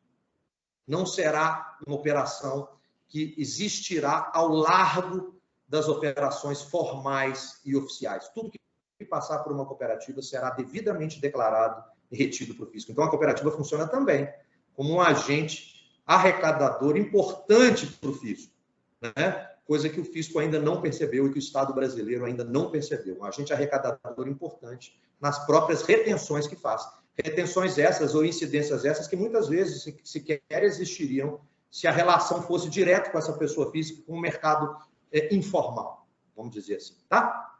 Não será uma operação que existirá ao largo das operações formais e oficiais. Tudo que passar por uma cooperativa será devidamente declarado e retido para o fisco. Então, a cooperativa funciona também como um agente arrecadador importante para o fisco, né? Coisa que o fisco ainda não percebeu e que o Estado brasileiro ainda não percebeu. Um agente arrecadador importante nas próprias retenções que faz. Retenções essas ou incidências essas que muitas vezes sequer existiriam se a relação fosse direto com essa pessoa física, com o mercado informal, vamos dizer assim, tá?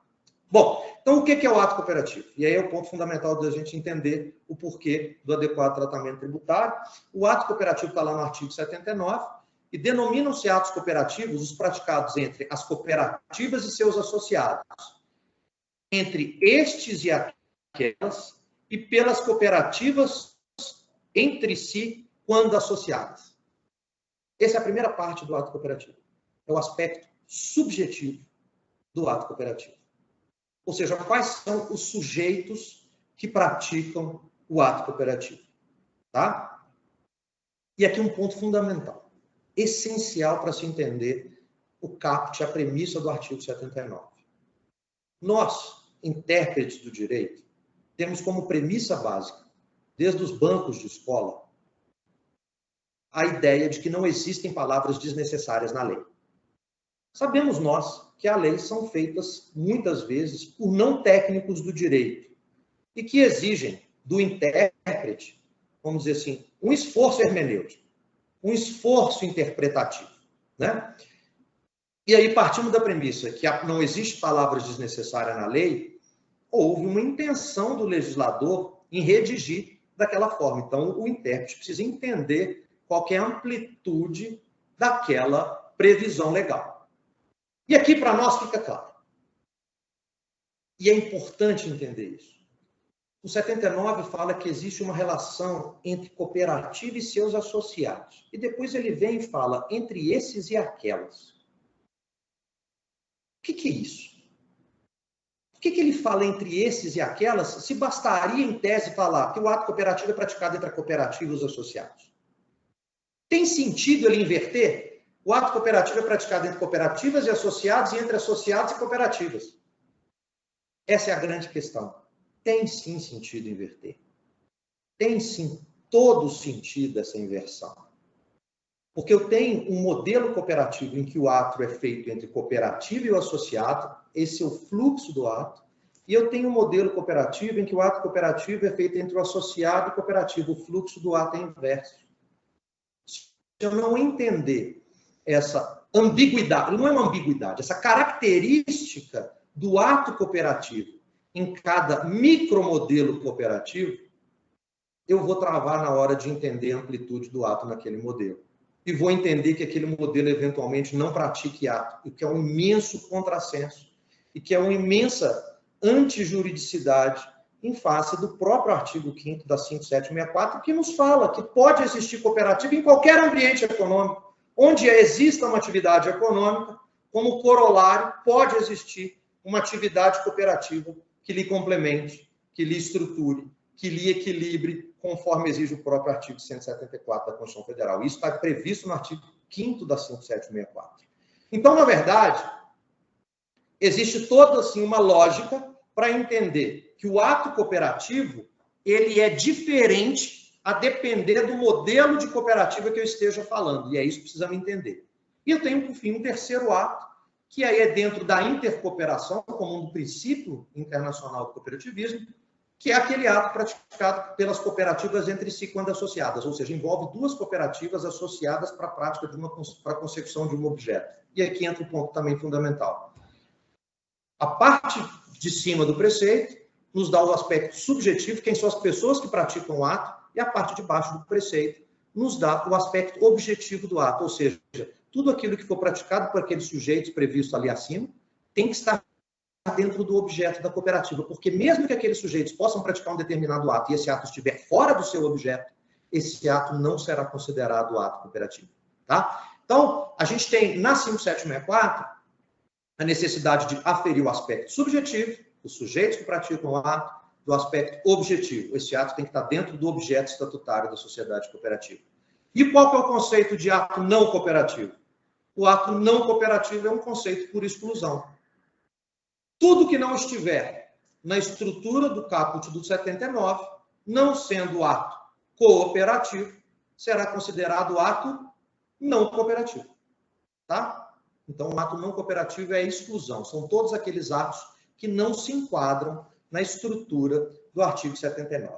Bom, então o que é o ato cooperativo? E aí é o ponto fundamental da gente entender o porquê do adequado tratamento tributário. O ato cooperativo está lá no artigo 79, e denominam-se atos cooperativos os praticados entre as cooperativas e seus associados, entre estes e aquelas, e pelas cooperativas entre si, quando associadas. Essa é a primeira parte do ato cooperativo. É o aspecto subjetivo do ato cooperativo. Ou seja, quais são os sujeitos que praticam o ato cooperativo. Tá? E aqui um ponto fundamental, essencial para se entender o caput, a premissa do artigo 79. Nós, intérpretes do direito, temos como premissa básica, desde os bancos de escola, a ideia de que não existem palavras desnecessárias na lei. Sabemos nós que as leis são feitas, muitas vezes, por não técnicos do direito e que exigem do intérprete, vamos dizer assim, um esforço hermenêutico, um esforço interpretativo, né? E aí partimos da premissa que não existe palavras desnecessárias na lei, houve uma intenção do legislador em redigir daquela forma. Então, o intérprete precisa entender qual que é a amplitude daquela previsão legal. E aqui, para nós, fica claro. E é importante entender isso. O 79 fala que existe uma relação entre cooperativa e seus associados. E depois ele vem e fala entre esses e aquelas. O que é isso? Por que ele fala entre esses e aquelas, se bastaria, em tese, falar que o ato cooperativo é praticado entre a cooperativa e os associados? Tem sentido ele inverter? O ato cooperativo é praticado entre cooperativas e associados e entre associados e cooperativas. Essa é a grande questão. Tem sim sentido inverter. Tem sim todo sentido essa inversão. Porque eu tenho um modelo cooperativo em que o ato é feito entre cooperativa e o associado, esse é o fluxo do ato, e eu tenho um modelo cooperativo em que o ato cooperativo é feito entre o associado e o cooperativo, o fluxo do ato é inverso. Se eu não entender essa ambiguidade, não é uma ambiguidade, essa característica do ato cooperativo em cada micromodelo cooperativo, eu vou travar na hora de entender a amplitude do ato naquele modelo. E vou entender que aquele modelo eventualmente não pratique ato, e que é um imenso contrassenso, e que é uma imensa antijuridicidade em face do próprio artigo 5º da 5764, que nos fala que pode existir cooperativa em qualquer ambiente econômico, onde exista uma atividade econômica, como corolário, pode existir uma atividade cooperativa que lhe complemente, que lhe estruture, que lhe equilibre, conforme exige o próprio artigo 174 da Constituição Federal. Isso está previsto no artigo 5º da 5764. Então, na verdade, existe toda assim, uma lógica para entender que o ato cooperativo ele é diferente a depender do modelo de cooperativa que eu esteja falando. E é isso que precisamos entender. E eu tenho, por fim, um terceiro ato, que aí é dentro da intercooperação, como um princípio internacional do cooperativismo, que é aquele ato praticado pelas cooperativas entre si quando associadas, ou seja, envolve duas cooperativas associadas para a prática para a consecução de um objeto. E aqui entra um ponto também fundamental. A parte de cima do preceito nos dá o aspecto subjetivo, quem são as pessoas que praticam o ato, e a parte de baixo do preceito nos dá o aspecto objetivo do ato, ou seja, tudo aquilo que for praticado por aqueles sujeitos previstos ali acima tem que estar dentro do objeto da cooperativa, porque mesmo que aqueles sujeitos possam praticar um determinado ato e esse ato estiver fora do seu objeto, esse ato não será considerado ato cooperativo. Tá? Então, a gente tem na 5764 a necessidade de aferir o aspecto subjetivo, os sujeitos que praticam o ato, do aspecto objetivo. Esse ato tem que estar dentro do objeto estatutário da sociedade cooperativa. E qual que é o conceito de ato não cooperativo? O ato não cooperativo é um conceito por exclusão. Tudo que não estiver na estrutura do caput do 79, não sendo ato cooperativo, será considerado ato não cooperativo. Tá? Então, o ato não cooperativo é a exclusão. São todos aqueles atos que não se enquadram na estrutura do artigo 79.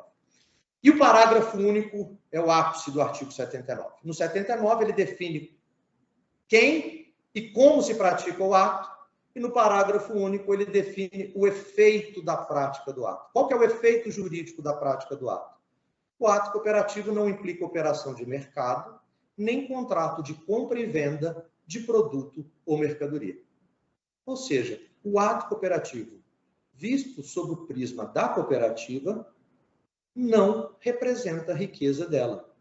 E o parágrafo único é o ápice do artigo 79. No 79, ele define quem e como se pratica o ato, e no parágrafo único ele define o efeito da prática do ato. Qual que é o efeito jurídico da prática do ato? O ato cooperativo não implica operação de mercado, nem contrato de compra e venda de produto ou mercadoria. Ou seja, o ato cooperativo, visto sob o prisma da cooperativa, não representa a riqueza dela.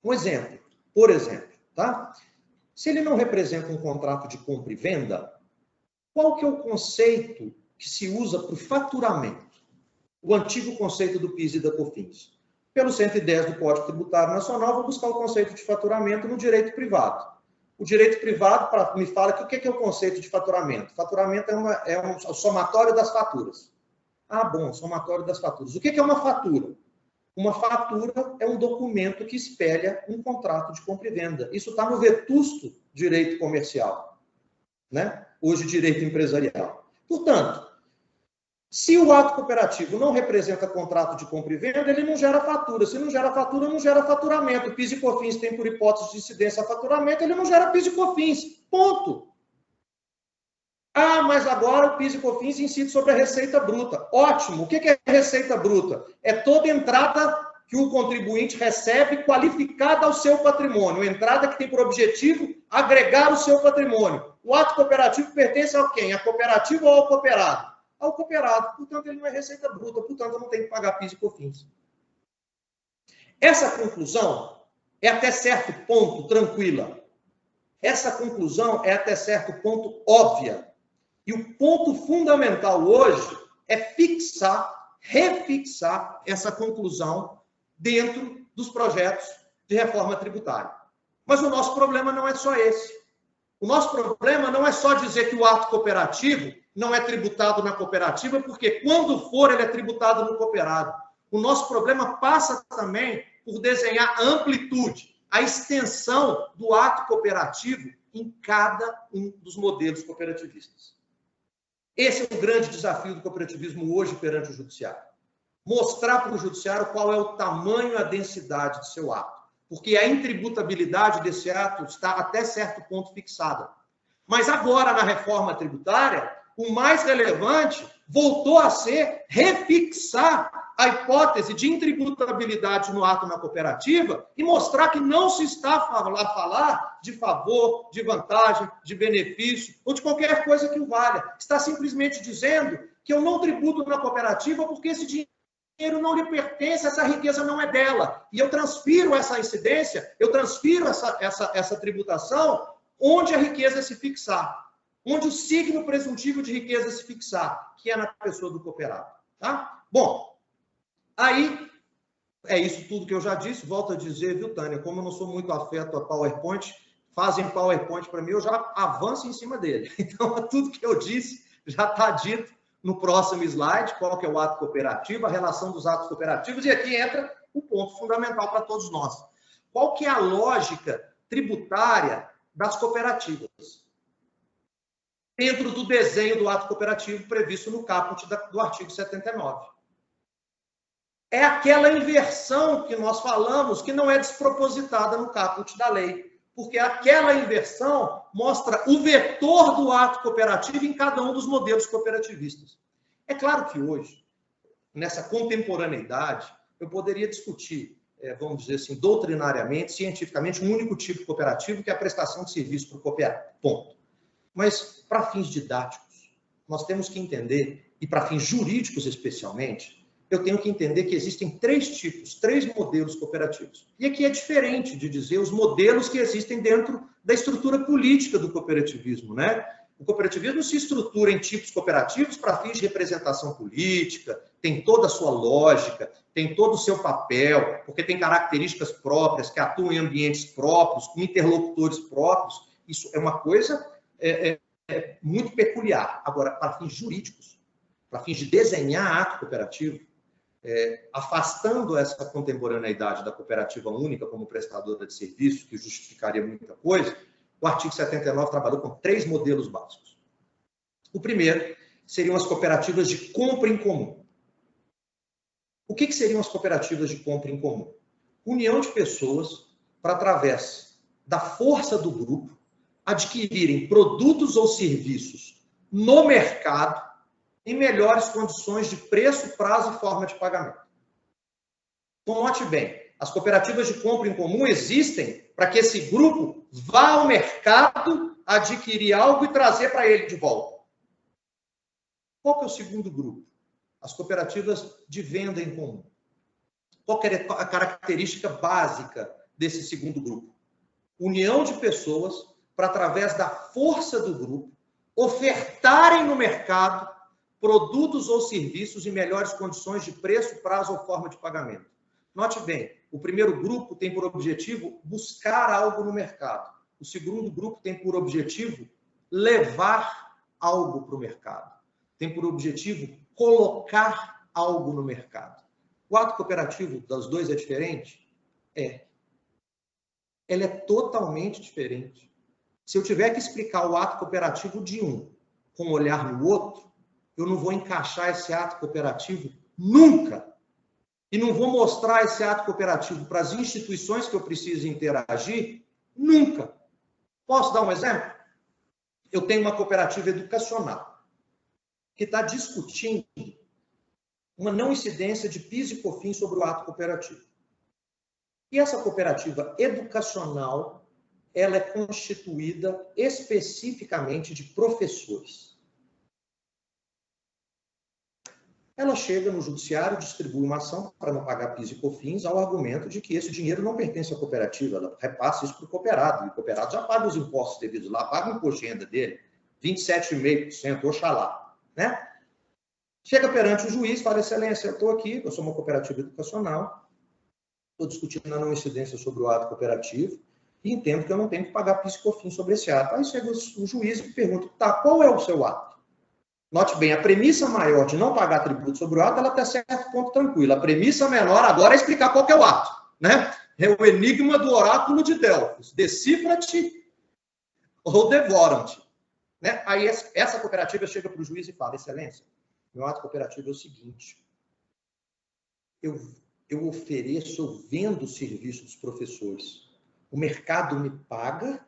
Um exemplo, por exemplo, tá? Se ele não representa um contrato de compra e venda, qual que é o conceito que se usa para o faturamento? O antigo conceito do PIS e da COFINS. Pelo 110 do Código Tributário Nacional, vou buscar o conceito de faturamento no direito privado. O direito privado me fala que o que é o conceito de faturamento? Faturamento é um somatório das faturas. Ah, bom, somatório das faturas. O que é uma fatura? Uma fatura é um documento que espelha um contrato de compra e venda. Isso está no vetusto direito comercial, né? Hoje, direito empresarial. Portanto, se o ato cooperativo não representa contrato de compra e venda, ele não gera fatura. Se não gera fatura, não gera faturamento. O PIS e COFINS tem por hipótese de incidência a faturamento, ele não gera PIS e COFINS. Ponto. Ah, mas agora o PIS e COFINS incide sobre a receita bruta. Ótimo. O que é receita bruta? É toda entrada que o contribuinte recebe qualificada ao seu patrimônio. Entrada que tem por objetivo agregar o seu patrimônio. O ato cooperativo pertence a quem? A cooperativa ou ao cooperado? Ao cooperado. Portanto, ele não é receita bruta. Portanto, não tem que pagar PIS e COFINS. Essa conclusão é até certo ponto tranquila. Essa conclusão é até certo ponto óbvia. E o ponto fundamental hoje é refixar essa conclusão dentro dos projetos de reforma tributária. Mas o nosso problema não é só esse. O nosso problema não é só dizer que o ato cooperativo não é tributado na cooperativa, porque quando for, ele é tributado no cooperado. O nosso problema passa também por desenhar a amplitude, a extensão do ato cooperativo em cada um dos modelos cooperativistas. Esse é o grande desafio do cooperativismo hoje perante o judiciário. Mostrar para o judiciário qual é o tamanho e a densidade do seu ato. Porque a intributabilidade desse ato está até certo ponto fixada. Mas agora, na reforma tributária, o mais relevante voltou a ser refixar a hipótese de intributabilidade no ato na cooperativa e mostrar que não se está a falar de favor, de vantagem, de benefício ou de qualquer coisa que o valha. Está simplesmente dizendo que eu não tributo na cooperativa porque esse dinheiro não lhe pertence, essa riqueza não é dela. E eu transfiro essa incidência, eu transfiro essa tributação onde a riqueza se fixar. Onde o signo presuntivo de riqueza se fixar, que é na pessoa do cooperado. Tá? Bom, aí é isso tudo que eu já disse. Volto a dizer, viu, Tânia? Como eu não sou muito afeto a PowerPoint, fazem PowerPoint para mim, eu já avanço em cima dele. Então, tudo que eu disse já está dito no próximo slide, qual que é o ato cooperativo, a relação dos atos cooperativos, e aqui entra o ponto fundamental para todos nós. Qual que é a lógica tributária das cooperativas? Dentro do desenho do ato cooperativo previsto no caput do artigo 79. É aquela inversão que nós falamos que não é despropositada no caput da lei, porque aquela inversão mostra o vetor do ato cooperativo em cada um dos modelos cooperativistas. É claro que hoje, nessa contemporaneidade, eu poderia discutir, vamos dizer assim, doutrinariamente, cientificamente, um único tipo cooperativo, que é a prestação de serviço para o cooperado. Ponto. Mas, para fins didáticos, nós temos que entender, e para fins jurídicos especialmente, eu tenho que entender que existem três modelos cooperativos. E aqui é diferente de dizer os modelos que existem dentro da estrutura política do cooperativismo, né? O cooperativismo se estrutura em tipos cooperativos para fins de representação política, tem toda a sua lógica, tem todo o seu papel, porque tem características próprias, que atuam em ambientes próprios, com interlocutores próprios. Isso é uma coisa muito peculiar. Agora, para fins jurídicos, para fins de desenhar ato cooperativo, afastando essa contemporaneidade da cooperativa única como prestadora de serviço, que justificaria muita coisa, o artigo 79 trabalhou com 3 modelos básicos. O primeiro seriam as cooperativas de compra em comum. O que seriam as cooperativas de compra em comum? União de pessoas para, através da força do grupo, adquirirem produtos ou serviços no mercado em melhores condições de preço, prazo e forma de pagamento. Então, note bem, as cooperativas de compra em comum existem para que esse grupo vá ao mercado adquirir algo e trazer para ele de volta. Qual que é o segundo grupo? As cooperativas de venda em comum. Qual que é a característica básica desse segundo grupo? União de pessoas para, através da força do grupo, ofertarem no mercado produtos ou serviços em melhores condições de preço, prazo ou forma de pagamento. Note bem, o primeiro grupo tem por objetivo buscar algo no mercado. O segundo grupo tem por objetivo levar algo para o mercado. Tem por objetivo colocar algo no mercado. O ato cooperativo das dois é diferente? É. Ela é totalmente diferente. Se eu tiver que explicar o ato cooperativo de um com um olhar no outro, eu não vou encaixar esse ato cooperativo nunca. E não vou mostrar esse ato cooperativo para as instituições que eu preciso interagir nunca. Posso dar um exemplo? Eu tenho uma cooperativa educacional que está discutindo uma não incidência de PIS e COFINS sobre o ato cooperativo. E essa cooperativa educacional, ela é constituída especificamente de professores. Ela chega no judiciário, distribui uma ação para não pagar PIS e COFINS ao argumento de que esse dinheiro não pertence à cooperativa, ela repassa isso para o cooperado, e o cooperado já paga os impostos devidos lá, paga o imposto de renda dele, 27,5%, oxalá, né? Chega perante o juiz, fala, excelência, eu estou aqui, eu sou uma cooperativa educacional, estou discutindo a não incidência sobre o ato cooperativo e entendo que eu não tenho que pagar PIS e COFINS sobre esse ato. Aí chega o juiz e pergunta, tá, qual é o seu ato? Note bem, a premissa maior de não pagar tributo sobre o ato, ela está certo ponto tranquila. A premissa menor agora é explicar qual que é o ato, né? É o enigma do oráculo de Delfos. Decifra-te ou devora-te. Né? Aí essa cooperativa chega para o juiz e fala, excelência, meu ato cooperativo é o seguinte, eu ofereço, eu vendo o serviço dos professores. O mercado me paga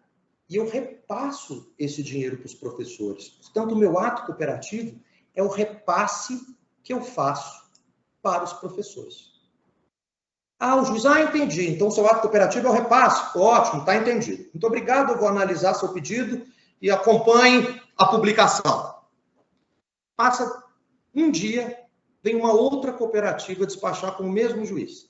e eu repasso esse dinheiro para os professores. Portanto, o meu ato cooperativo é o repasse que eu faço para os professores. Ah, o juiz, entendi. Então, o seu ato cooperativo é o repasse. Ótimo, está entendido. Muito obrigado, eu vou analisar seu pedido e acompanhe a publicação. Passa um dia, vem uma outra cooperativa despachar com o mesmo juiz.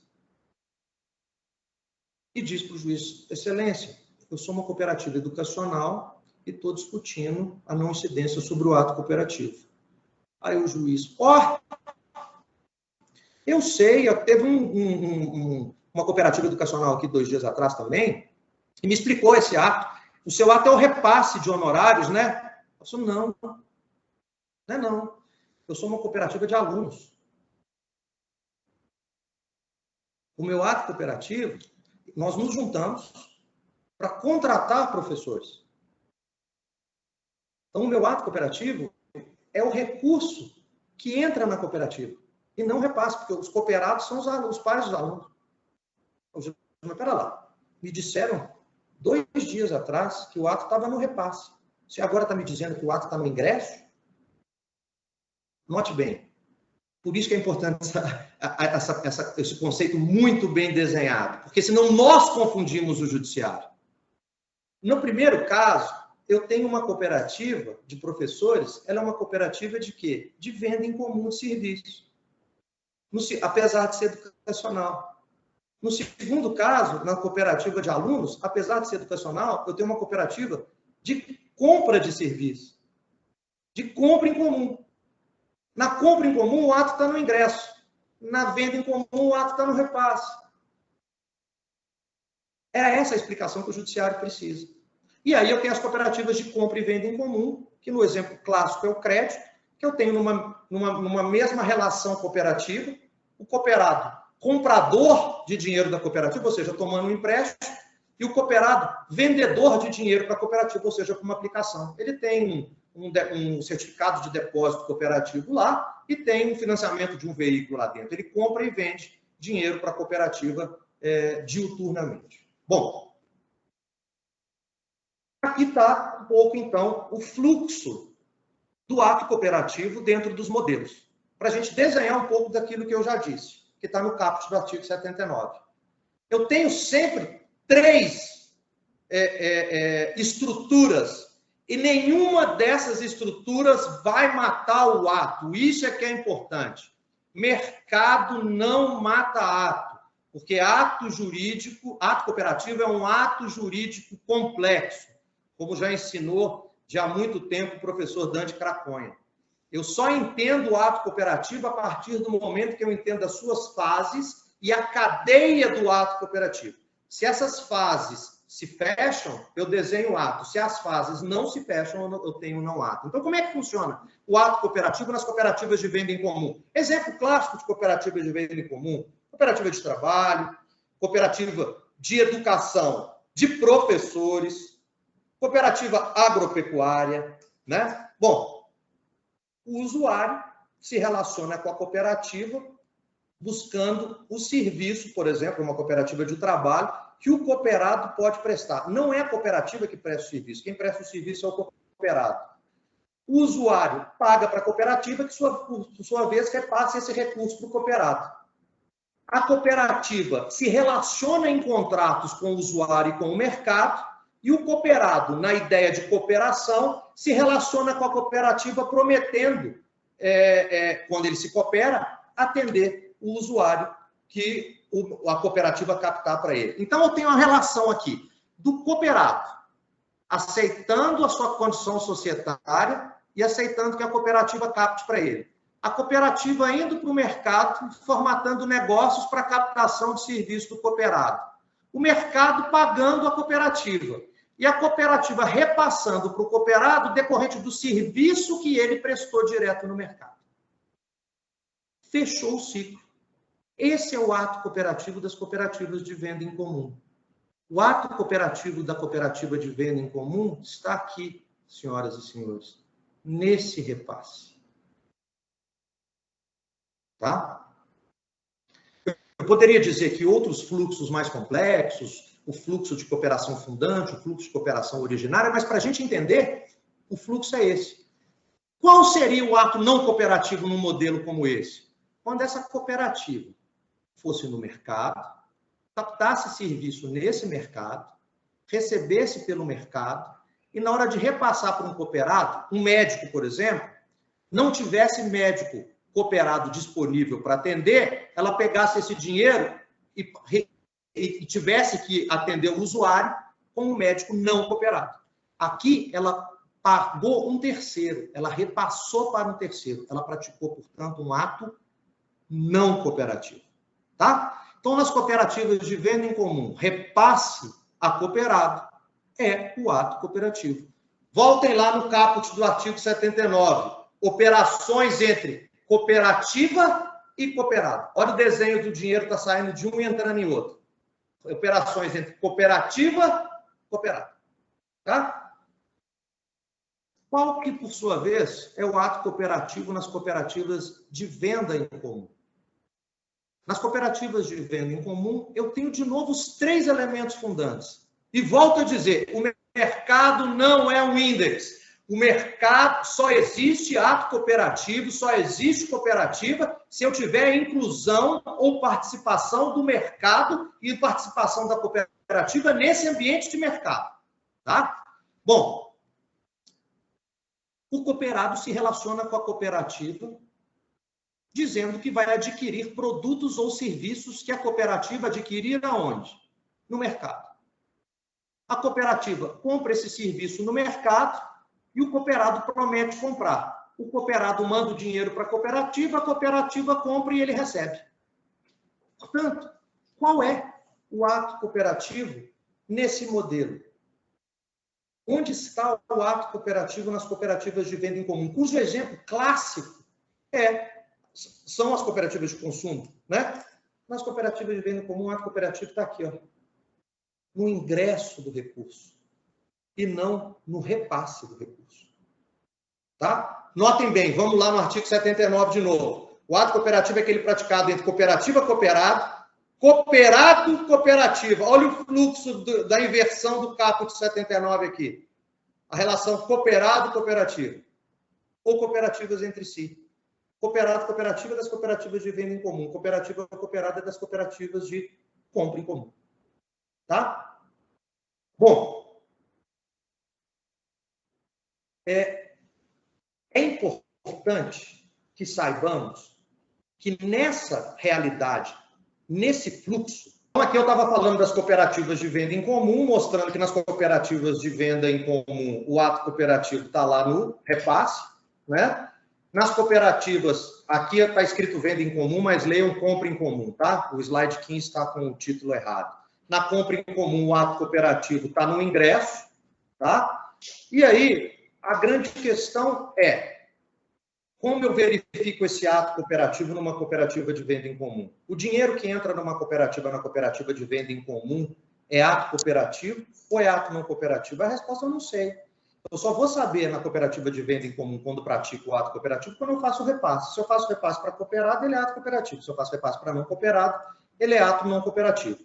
E diz para o juiz, excelência, eu sou uma cooperativa educacional e estou discutindo a não incidência sobre o ato cooperativo. Aí o juiz, eu sei, teve uma cooperativa educacional aqui 2 dias atrás também, e me explicou esse ato. O seu ato é o repasse de honorários, né? Eu falei, não, não. Eu sou uma cooperativa de alunos. O meu ato cooperativo, nós nos juntamos para contratar professores. Então, o meu ato cooperativo é o recurso que entra na cooperativa e não repasse, porque os cooperados são os pais dos alunos. Mas, pera lá, me disseram 2 dias atrás que o ato estava no repasse. Você agora está me dizendo que o ato está no ingresso? Note bem, por isso que é importante esse conceito muito bem desenhado, porque senão nós confundimos o judiciário. No primeiro caso, eu tenho uma cooperativa de professores, ela é uma cooperativa de quê? De venda em comum de serviço, apesar de ser educacional. No segundo caso, na cooperativa de alunos, apesar de ser educacional, eu tenho uma cooperativa de compra de serviço, de compra em comum. Na compra em comum, o ato está no ingresso. Na venda em comum, o ato está no repasse. É essa a explicação que o judiciário precisa. E aí eu tenho as cooperativas de compra e venda em comum, que no exemplo clássico é o crédito, que eu tenho numa mesma relação cooperativa, o cooperado comprador de dinheiro da cooperativa, ou seja, tomando um empréstimo, e o cooperado vendedor de dinheiro para a cooperativa, ou seja, com uma aplicação. Ele tem um certificado de depósito cooperativo lá e tem um financiamento de um veículo lá dentro. Ele compra e vende dinheiro para a cooperativa diuturnamente. Bom, aqui está um pouco, então, o fluxo do ato cooperativo dentro dos modelos, para a gente desenhar um pouco daquilo que eu já disse, que está no caput do artigo 79. Eu tenho sempre 3 estruturas, e nenhuma dessas estruturas vai matar o ato. Isso é que é importante. Mercado não mata ato, porque ato cooperativo é um ato jurídico complexo, como já ensinou já há muito tempo o professor Dante Craconha. Eu só entendo o ato cooperativo a partir do momento que eu entendo as suas fases e a cadeia do ato cooperativo. Se essas fases se fecham, eu desenho o ato. Se as fases não se fecham, eu tenho não ato. Então, como é que funciona o ato cooperativo nas cooperativas de venda em comum? Exemplo clássico de cooperativa de venda em comum: cooperativa de trabalho, cooperativa de educação de professores, cooperativa agropecuária, né? Bom, o usuário se relaciona com a cooperativa buscando o serviço, por exemplo, uma cooperativa de trabalho, que o cooperado pode prestar. Não é a cooperativa que presta o serviço. Quem presta o serviço é o cooperado. O usuário paga para a cooperativa, que, por sua vez, repassa esse recurso para o cooperado. A cooperativa se relaciona em contratos com o usuário e com o mercado, e o cooperado, na ideia de cooperação, se relaciona com a cooperativa prometendo, quando ele se coopera, atender o usuário que a cooperativa captar para ele. Então, eu tenho uma relação aqui do cooperado aceitando a sua condição societária e aceitando que a cooperativa capte para ele. A cooperativa indo para o mercado, formatando negócios para captação de serviço do cooperado. O mercado pagando a cooperativa. E a cooperativa repassando para o cooperado decorrente do serviço que ele prestou direto no mercado. Fechou o ciclo. Esse é o ato cooperativo das cooperativas de venda em comum. O ato cooperativo da cooperativa de venda em comum está aqui, senhoras e senhores, nesse repasse. Tá? Eu poderia dizer que outros fluxos mais complexos, o fluxo de cooperação fundante, o fluxo de cooperação originária, mas para a gente entender, o fluxo é esse. Qual seria o ato não cooperativo num modelo como esse? Quando essa cooperativa fosse no mercado, captasse serviço nesse mercado, recebesse pelo mercado, e na hora de repassar para um cooperado, um médico, por exemplo, não tivesse médico cooperado disponível para atender, ela pegasse esse dinheiro e tivesse que atender o usuário com um médico não cooperado. Aqui, ela pagou um terceiro, ela repassou para um terceiro, ela praticou, portanto, um ato não cooperativo. Tá? Então, nas cooperativas de venda em comum, repasse a cooperado é o ato cooperativo. Voltem lá no caput do artigo 79. Operações entre cooperativa e cooperado. Olha o desenho do dinheiro, está saindo de um e entrando em outro. Operações entre cooperativa e cooperado. Tá? Qual que, por sua vez, é o ato cooperativo nas cooperativas de venda em comum? Nas cooperativas de venda em comum, eu tenho de novo os 3 elementos fundantes. E volto a dizer, o mercado não é um índice. O mercado só existe ato cooperativo, só existe cooperativa se eu tiver inclusão ou participação do mercado e participação da cooperativa nesse ambiente de mercado. Tá? Bom, o cooperado se relaciona com a cooperativa dizendo que vai adquirir produtos ou serviços que a cooperativa adquirir aonde? No mercado. A cooperativa compra esse serviço no mercado e o cooperado promete comprar. O cooperado manda o dinheiro para a cooperativa compra e ele recebe. Portanto, qual é o ato cooperativo nesse modelo? Onde está o ato cooperativo nas cooperativas de venda em comum? Cujo exemplo clássico são as cooperativas de consumo, né? Nas cooperativas de venda em comum, o ato cooperativo está aqui, ó, no ingresso do recurso e não no repasse do recurso. Tá? Notem bem, vamos lá no artigo 79 de novo. O ato cooperativo é aquele praticado entre cooperativa e cooperado, cooperado cooperativa. Olha o fluxo da inversão do caput 79 aqui. A relação cooperado e cooperativa. Ou cooperativas entre si. Cooperado, cooperativa das cooperativas de venda em comum. Cooperativa, cooperada das cooperativas de compra em comum. Tá? Bom, é importante que saibamos que nessa realidade, nesse fluxo, aqui eu estava falando das cooperativas de venda em comum, mostrando que nas cooperativas de venda em comum o ato cooperativo está lá no repasse, né? Nas cooperativas, aqui está escrito venda em comum, mas leiam compra em comum, tá? O slide 15 está com o título errado. Na compra em comum, o ato cooperativo está no ingresso, tá? E aí, a grande questão é, como eu verifico esse ato cooperativo numa cooperativa de venda em comum? O dinheiro que entra numa cooperativa, na cooperativa de venda em comum, é ato cooperativo ou é ato não cooperativo? A resposta eu não sei. Eu só vou saber na cooperativa de venda em comum, quando pratico o ato cooperativo, quando eu faço o repasse. Se eu faço repasse para cooperado, ele é ato cooperativo. Se eu faço repasse para não cooperado, ele é ato não cooperativo.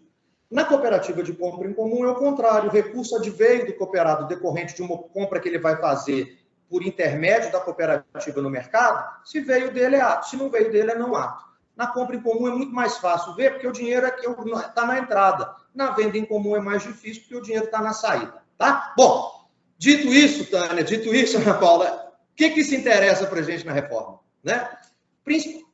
Na cooperativa de compra em comum é o contrário. O recurso adveio do cooperado decorrente de uma compra que ele vai fazer por intermédio da cooperativa no mercado. Se veio dele é ato, se não veio dele é não ato. Na compra em comum é muito mais fácil ver, porque o dinheiro está na entrada. Na venda em comum é mais difícil, porque o dinheiro está na saída. Tá? Bom, dito isso, Tânia, dito isso, Ana Paula, o que se interessa para a gente na reforma? Né?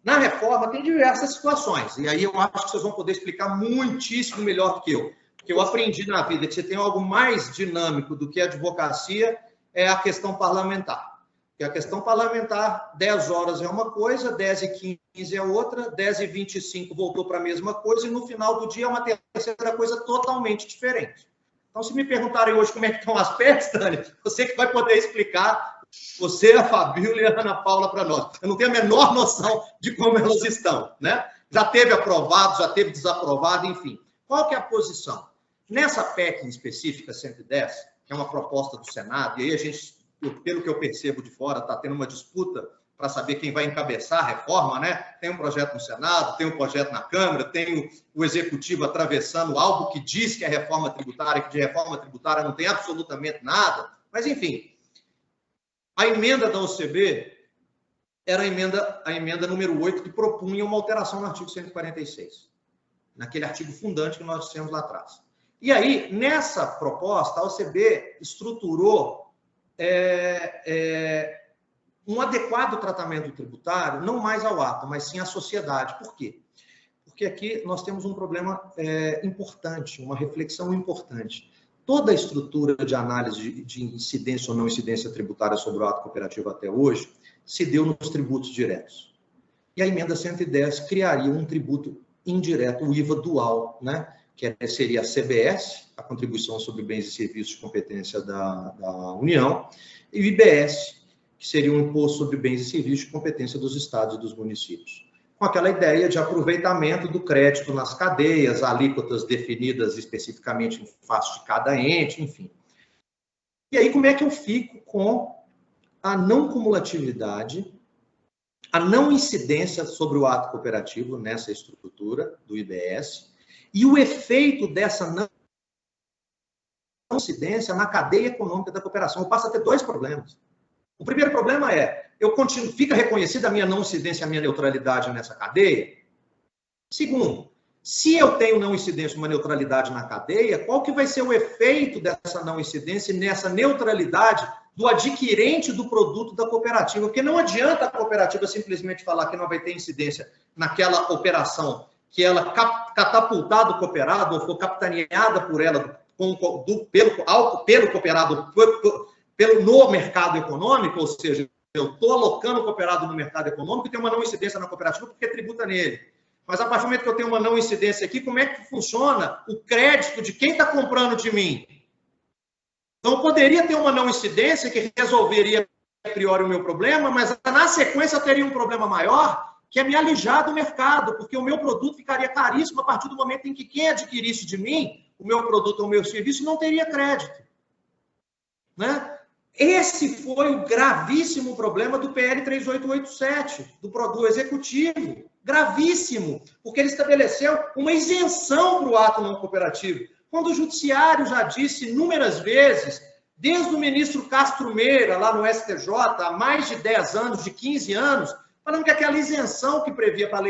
Na reforma tem diversas situações, e aí eu acho que vocês vão poder explicar muitíssimo melhor do que eu. Porque eu aprendi na vida que você tem algo mais dinâmico do que a advocacia, é a questão parlamentar. Porque a questão parlamentar, 10 horas é uma coisa, 10h15 é outra, 10h25 voltou para a mesma coisa, e no final do dia é uma terceira coisa totalmente diferente. Então, se me perguntarem hoje como é que estão as peças, Tânia, você que vai poder explicar, você, a Fabíola e a Ana Paula para nós. Eu não tenho a menor noção de como elas estão, né? Já teve aprovado, já teve desaprovado, enfim. Qual que é a posição? Nessa PEC em específica, 110, que é uma proposta do Senado, e aí a gente, pelo que eu percebo de fora, está tendo uma disputa para saber quem vai encabeçar a reforma, né? Tem um projeto no Senado, tem um projeto na Câmara, tem o Executivo atravessando algo que diz que é reforma tributária, que de reforma tributária não tem absolutamente nada, mas enfim. A emenda da OCB era a emenda número 8, que propunha uma alteração no artigo 146, naquele artigo fundante que nós dissemos lá atrás. E aí, nessa proposta, a OCB estruturou um adequado tratamento tributário, não mais ao ato, mas sim à sociedade. Por quê? Porque aqui nós temos um problema importante, uma reflexão importante. Toda a estrutura de análise de incidência ou não incidência tributária sobre o ato cooperativo até hoje se deu nos tributos diretos. E a emenda 110 criaria um tributo indireto, o IVA dual, né? Que seria a CBS, a Contribuição sobre Bens e Serviços de Competência da União, e o IBS, que seria um Imposto sobre Bens e Serviços de Competência dos Estados e dos municípios. Com aquela ideia de aproveitamento do crédito nas cadeias, alíquotas definidas especificamente em face de cada ente, enfim. E aí, como é que eu fico com a não cumulatividade, a não incidência sobre o ato cooperativo nessa estrutura do IBS e o efeito dessa não incidência na cadeia econômica da cooperação? Eu passo a ter dois problemas. O primeiro problema é, fica reconhecida a minha não incidência, a minha neutralidade nessa cadeia? Segundo, se eu tenho não incidência, uma neutralidade na cadeia, qual que vai ser o efeito dessa não incidência nessa neutralidade do adquirente do produto da cooperativa? Porque não adianta a cooperativa simplesmente falar que não vai ter incidência naquela operação que ela catapultar do cooperado ou for capitaneada por ela pelo cooperado no mercado econômico, ou seja, eu estou alocando o cooperado no mercado econômico e tem uma não incidência na cooperativa porque tributa nele. Mas a partir do momento que eu tenho uma não incidência aqui, como é que funciona o crédito de quem está comprando de mim? Então, eu poderia ter uma não incidência que resolveria a priori o meu problema, mas na sequência eu teria um problema maior, que é me alijar do mercado, porque o meu produto ficaria caríssimo a partir do momento em que quem adquirisse de mim o meu produto ou o meu serviço não teria crédito. Né? Esse foi o gravíssimo problema do PL 3887, do Executivo. Gravíssimo, porque ele estabeleceu uma isenção para o ato não cooperativo. Quando o Judiciário já disse inúmeras vezes, desde o ministro Castro Meira, lá no STJ, há mais de 10 anos, de 15 anos, falando que aquela isenção que previa para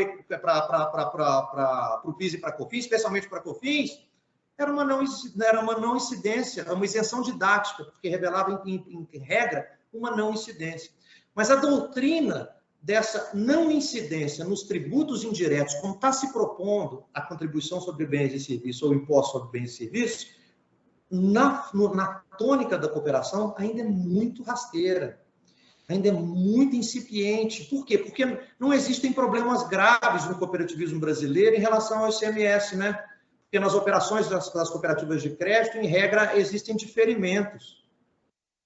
o PIS e para a COFINS, especialmente para a COFINS, era uma não incidência, uma isenção didática, porque revelava, em regra, uma não incidência. Mas a doutrina dessa não incidência nos tributos indiretos, como está se propondo a contribuição sobre bens e serviços ou o imposto sobre bens e serviços, na tônica da cooperação, ainda é muito rasteira. ainda é muito incipiente. Por quê? Porque não existem problemas graves no cooperativismo brasileiro em relação ao ICMS, né? Porque nas operações das cooperativas de crédito, em regra, existem diferimentos.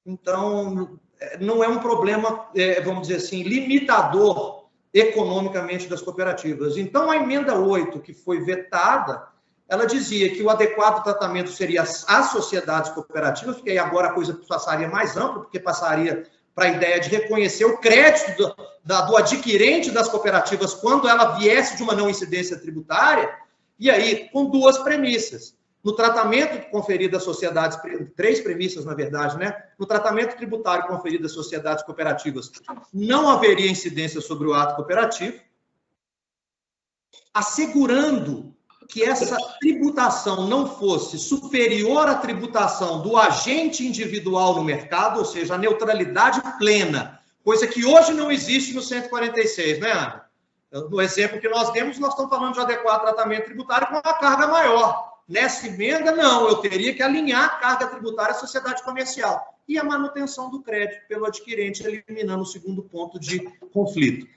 Então, não é um problema, vamos dizer assim, limitador economicamente das cooperativas. Então, a emenda 8, que foi vetada, ela dizia que o adequado tratamento seria as sociedades cooperativas, porque aí agora a coisa passaria mais ampla, porque passaria para a ideia de reconhecer o crédito do adquirente das cooperativas quando ela viesse de uma não incidência tributária, e aí com duas premissas. No tratamento conferido às sociedades, 3 premissas, na verdade, né? No tratamento tributário conferido às sociedades cooperativas, não haveria incidência sobre o ato cooperativo, assegurando que essa tributação não fosse superior à tributação do agente individual no mercado, ou seja, a neutralidade plena, coisa que hoje não existe no 146, né, Ana? No exemplo que nós demos, nós estamos falando de adequar tratamento tributário com uma carga maior. Nessa emenda, não, eu teria que alinhar a carga tributária à sociedade comercial e a manutenção do crédito pelo adquirente, eliminando o segundo ponto de conflito.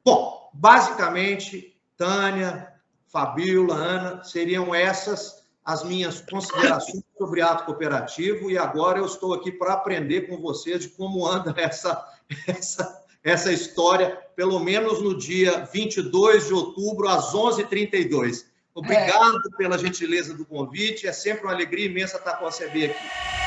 Bom, basicamente, Tânia, Fabíola, Ana, seriam essas as minhas considerações sobre ato cooperativo, e agora eu estou aqui para aprender com vocês de como anda essa história, pelo menos no dia 22 de outubro, às 11h32. Obrigado pela gentileza do convite, é sempre uma alegria imensa estar com a CB aqui.